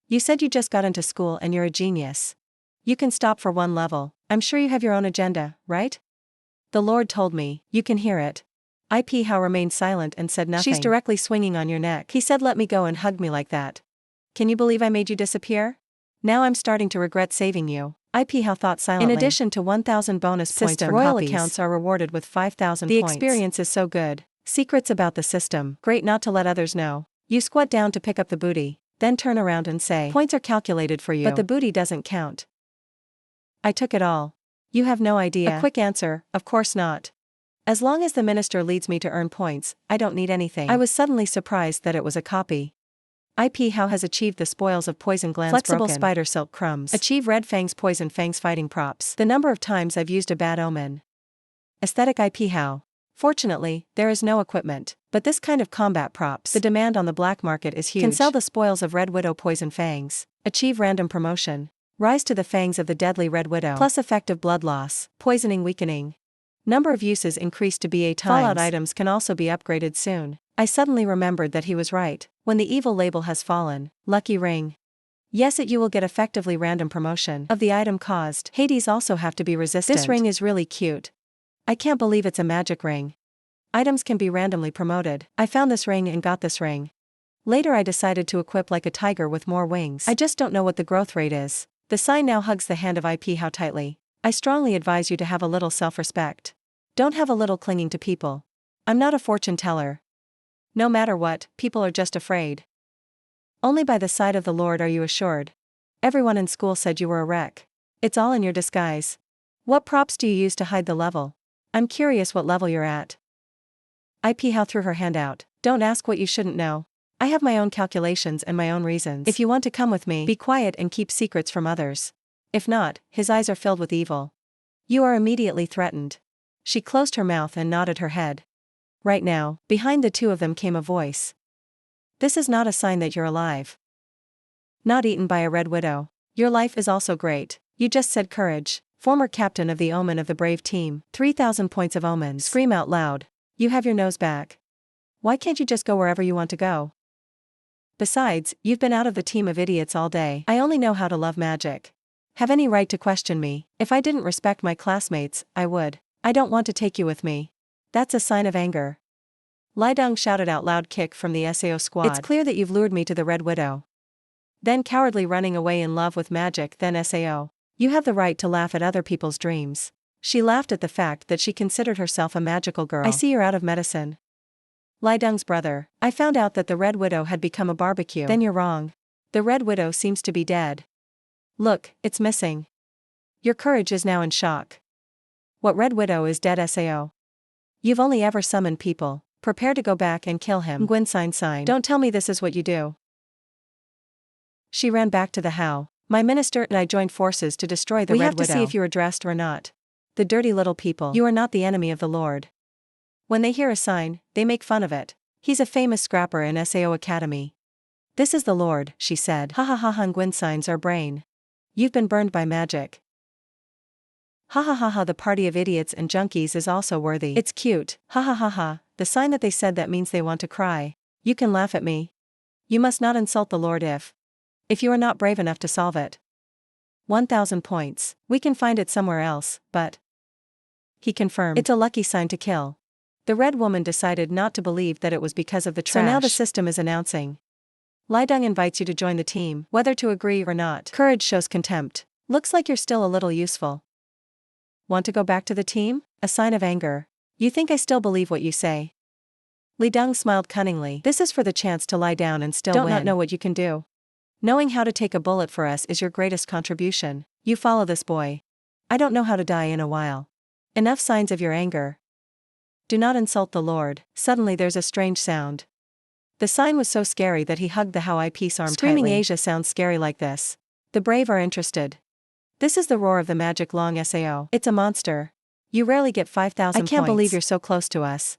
You said you just got into school and you're a genius. You can stop for one level. I'm sure you have your own agenda, right? The Lord told me. You can hear it. IP How remained silent and said nothing. She's directly swinging on your neck. He said let me go and hug me like that. Can you believe I made you disappear? Now I'm starting to regret saving you. IP How thought silently. In addition to 1000 bonus points for royal copies, accounts are rewarded with 5000 points. The experience is so good. Secrets about the system. Great not to let others know. You squat down to pick up the booty, then turn around and say, points are calculated for you, but the booty doesn't count. I took it all. You have no idea. A quick answer, of course not. As long as the minister leads me to earn points, I don't need anything. I was suddenly surprised that it was a copy. IP How has achieved the spoils of poison glands flexible broken. Spider silk crumbs. Achieve Red Fang's poison fangs fighting props. The number of times I've used a bad omen. Aesthetic IP How. Fortunately, there is no equipment, but this kind of combat props, the demand on the black market is huge. Can sell the spoils of Red Widow poison fangs. Achieve random promotion. Rise to the fangs of the deadly Red Widow. Plus effective blood loss, poisoning weakening. Number of uses increased to BA times. Fallout items can also be upgraded soon. I suddenly remembered that he was right. When the evil label has fallen, lucky ring. Yes, you will get effectively random promotion of the item caused. Hades also have to be resistant. This ring is really cute. I can't believe it's a magic ring. Items can be randomly promoted. I found this ring and got this ring. Later I decided to equip like a tiger with more wings. I just don't know what the growth rate is. The sign now hugs the hand of IP How tightly. I strongly advise you to have a little self-respect. Don't have a little clinging to people. I'm not a fortune teller. No matter what, people are just afraid. Only by the side of the Lord are you assured. Everyone in school said you were a wreck. It's all in your disguise. What props do you use to hide the level? I'm curious what level you're at. IP How threw her hand out. Don't ask what you shouldn't know. I have my own calculations and my own reasons. If you want to come with me, be quiet and keep secrets from others. If not, his eyes are filled with evil. You are immediately threatened. She closed her mouth and nodded her head. Right now, behind the two of them came a voice. This is not a sign that you're alive. Not eaten by a red widow. Your life is also great. You just said courage. Former captain of the Omen of the Brave team. 3,000 points of omens. Scream out loud. You have your nose back. Why can't you just go wherever you want to go? Besides, you've been out of the team of idiots all day. I only know how to love magic. Have any right to question me. If I didn't respect my classmates, I would. I don't want to take you with me. That's a sign of anger. Li Dong shouted out loud. Kick from the SAO squad. It's clear that you've lured me to the Red Widow. Then cowardly running away in love with magic. Then SAO. You have the right to laugh at other people's dreams. She laughed at the fact that she considered herself a magical girl. I see you're out of medicine. Li Dong's brother. I found out that the Red Widow had become a barbecue. Then you're wrong. The Red Widow seems to be dead. Look, it's missing. Your courage is now in shock. What Red Widow is dead? SAO. You've only ever summoned people. Prepare to go back and kill him. Nguyen sign. Don't tell me this is what you do. She ran back to the How. My minister and I joined forces to destroy the Red Widow. We have to see if you are dressed or not. The dirty little people. You are not the enemy of the Lord. When they hear a sign, they make fun of it. He's a famous scrapper in SAO Academy. This is the Lord, she said. Ha ha ha ha. Nguyen signs our brain. You've been burned by magic. Ha ha ha ha. The party of idiots and junkies is also worthy. It's cute. Ha ha ha ha. The sign that they said that means they want to cry. You can laugh at me. You must not insult the Lord if you are not brave enough to solve it. 1,000 points. We can find it somewhere else, but. He confirmed. It's a lucky sign to kill. The red woman decided not to believe that it was because of the trash. So now the system is announcing. Li Dong invites you to join the team, whether to agree or not. Courage shows contempt. Looks like you're still a little useful. Want to go back to the team? A sign of anger. You think I still believe what you say? Li Dong smiled cunningly. This is for the chance to lie down and still win. Don't not know what you can do. Knowing how to take a bullet for us is your greatest contribution. You follow this boy. I don't know how to die in a while. Enough signs of your anger. Do not insult the Lord. Suddenly there's a strange sound. The sign was so scary that he hugged the How I's arm Screaming tightly. Asia sounds scary like this. The brave are interested. This is the roar of the magic long SAO. It's a monster. You rarely get 5,000 points. I can't believe you're so close to us.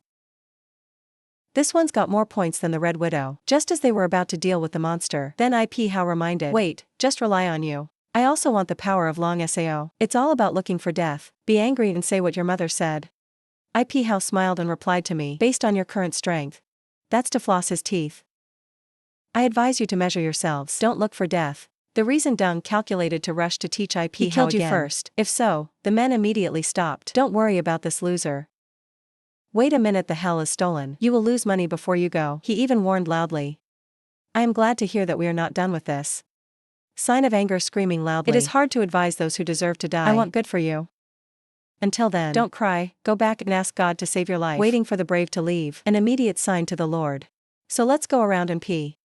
This one's got more points than the Red Widow. Just as they were about to deal with the monster, then How reminded. Wait, just rely on you. I also want the power of long SAO. It's all about looking for death. Be angry and say what your mother said. How smiled and replied to me. Based on your current strength. That's to floss his teeth. I advise you to measure yourselves. Don't look for death. The reason Dung calculated to rush to teach He killed you first. If so, the men immediately stopped. Don't worry about this loser. Wait a minute, the hell is stolen. You will lose money before you go. He even warned loudly. I am glad to hear that we are not done with this. Sign of anger screaming loudly. It is hard to advise those who deserve to die. I want good for you. Until then, don't cry, go back and ask God to save your life. Waiting for the brave to leave. An immediate sign to the Lord. So let's go around and pee.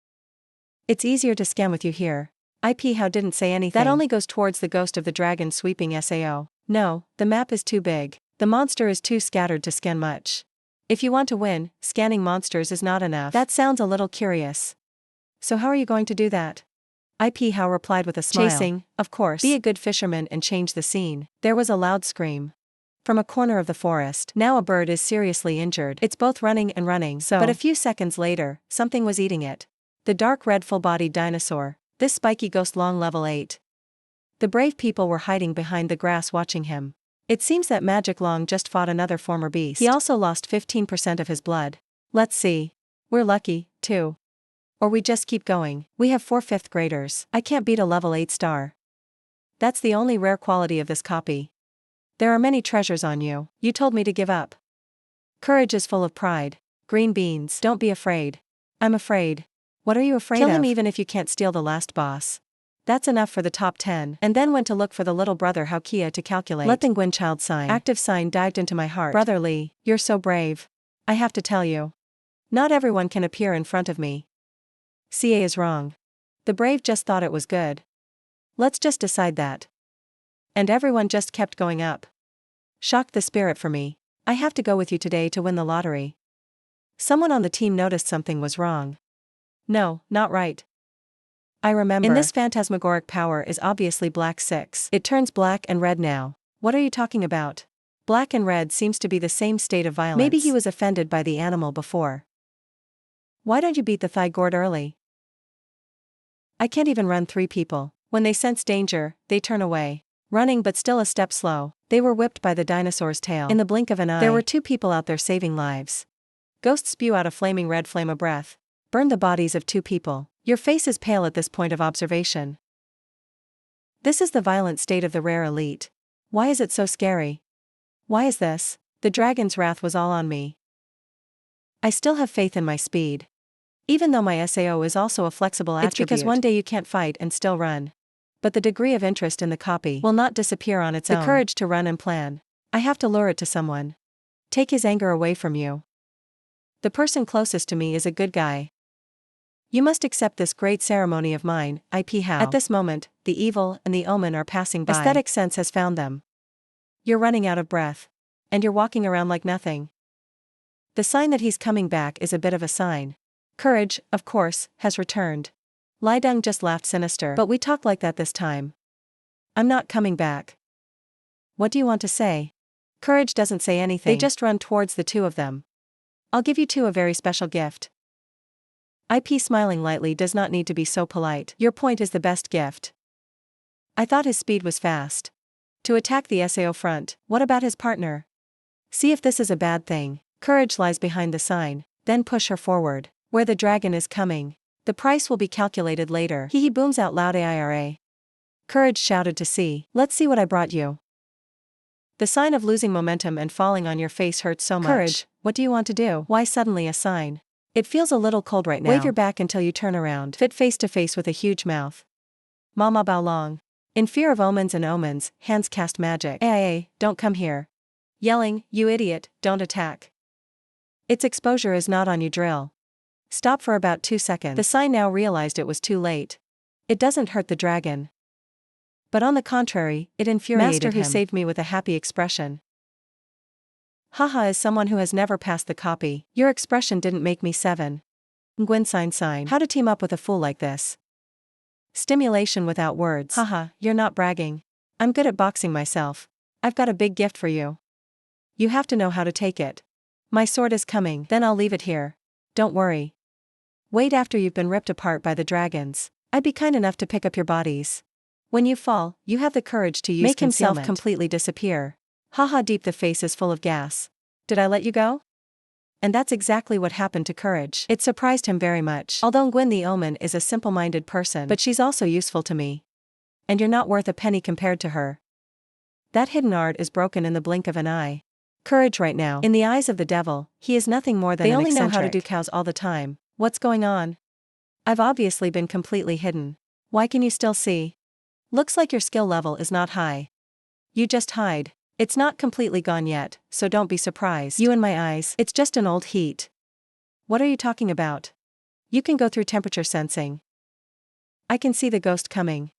It's easier to scam with you here. How didn't say anything. That only goes towards the ghost of the dragon sweeping SAO. No, the map is too big. The monster is too scattered to scan much. If you want to win, scanning monsters is not enough. That sounds a little curious. So how are you going to do that? How replied with a smile. Chasing, of course. Be a good fisherman and change the scene. There was a loud scream. From a corner of the forest. Now a bird is seriously injured. It's both running and running. But a few seconds later, something was eating it. The dark red full-bodied dinosaur. This spiky ghost long level 8. The brave people were hiding behind the grass watching him. It seems that Magic Long just fought another former beast. He also lost 15% of his blood. Let's see. We're lucky, too. Or we just keep going. We have 4 5th graders. I can't beat a level 8 star. That's the only rare quality of this copy. There are many treasures on you. You told me to give up. Courage is full of pride. Green beans. Don't be afraid. I'm afraid. What are you afraid of? Kill him even if you can't steal the last boss. That's enough for the top 10. And then went to look for the little brother How Kia to calculate. Let the Nguyen child sign. Active sign dived into my heart. Brother Lee, you're so brave. I have to tell you. Not everyone can appear in front of me. CA is wrong. The brave just thought it was good. Let's just decide that. And everyone just kept going up. Shocked the spirit for me. I have to go with you today to win the lottery. Someone on the team noticed something was wrong. No, not right. I remember. In this phantasmagoric power is obviously black 6. It turns black and red now. What are you talking about? Black and red seems to be the same state of violence. Maybe he was offended by the animal before. Why don't you beat the thigh gourd early? I can't even run 3 people. When they sense danger, they turn away. Running but still a step slow, they were whipped by the dinosaur's tail. In the blink of an eye, there were 2 people out there saving lives. Ghosts spew out a flaming red flame of breath. Burn the bodies of 2 people. Your face is pale at this point of observation. This is the violent state of the rare elite. Why is it so scary? Why is this? The dragon's wrath was all on me. I still have faith in my speed. Even though my SAO is also a flexible attribute. It's because one day you can't fight and still run. But the degree of interest in the copy will not disappear on its own. The courage to run and plan. I have to lure it to someone. Take his anger away from you. The person closest to me is a good guy. You must accept this great ceremony of mine, IP how. At this moment, the evil and the omen are passing by. Aesthetic sense has found them. You're running out of breath. And you're walking around like nothing. The sign that he's coming back is a bit of a sign. Courage, of course, has returned. Lidung just laughed sinister. But we talked like that this time. I'm not coming back. What do you want to say? Courage doesn't say anything. They just run towards the 2 of them. I'll give you 2 a very special gift. IP smiling lightly does not need to be so polite. Your point is the best gift. I thought his speed was fast. To attack the SAO front, what about his partner? See if this is a bad thing. Courage lies behind the sign, then push her forward. Where the dragon is coming. The price will be calculated later. He booms out loud AIRA. Courage shouted to see. Let's see what I brought you. The sign of losing momentum and falling on your face hurts so much. Courage, what do you want to do? Why suddenly a sign? It feels a little cold right now. Wave your back until you turn around. Fit face to face with a huge mouth. Mama Bao Long. In fear of omens and omens, hands cast magic. AIA, don't come here. Yelling, you idiot, don't attack. Its exposure is not on you drill. Stop for about 2 seconds. The sign now realized it was too late. It doesn't hurt the dragon. But on the contrary, it infuriated him. Master who saved me with a happy expression. Haha is someone who has never passed the copy. Your expression didn't make me 7. Nguyen sign. How to team up with a fool like this? Stimulation without words. Haha, you're not bragging. I'm good at boxing myself. I've got a big gift for you. You have to know how to take it. My sword is coming, then I'll leave it here. Don't worry. Wait after you've been ripped apart by the dragons. I'd be kind enough to pick up your bodies. When you fall, you have the courage to use concealment. Make himself completely disappear. Haha deep the face is full of gas. Did I let you go? And that's exactly what happened to Courage. It surprised him very much. Although Nguyen the Omen is a simple-minded person, but she's also useful to me. And you're not worth a penny compared to her. That hidden art is broken in the blink of an eye. Courage right now. In the eyes of the devil, he is nothing more than an eccentric. They only know how to do cows all the time. What's going on? I've obviously been completely hidden. Why can you still see? Looks like your skill level is not high. You just hide. It's not completely gone yet, so don't be surprised. You in my eyes, it's just an old heat. What are you talking about? You can go through temperature sensing. I can see the ghost coming.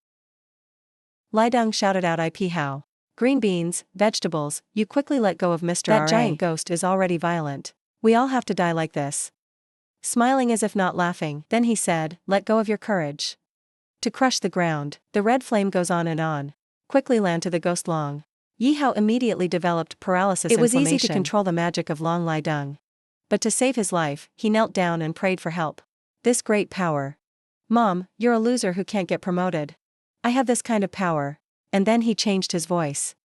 Lidung shouted out IP how. Green beans, vegetables, you quickly let go of Mr. That giant ghost is already violent. We all have to die like this. Smiling as if not laughing, then he said, let go of your courage. To crush the ground, the red flame goes on and on. Quickly land to the ghost Long. Yi Hao immediately developed paralysis inflammation. It was easy to control the magic of Long Lidung. But to save his life, he knelt down and prayed for help. This great power. Mom, you're a loser who can't get promoted. I have this kind of power. And then he changed his voice.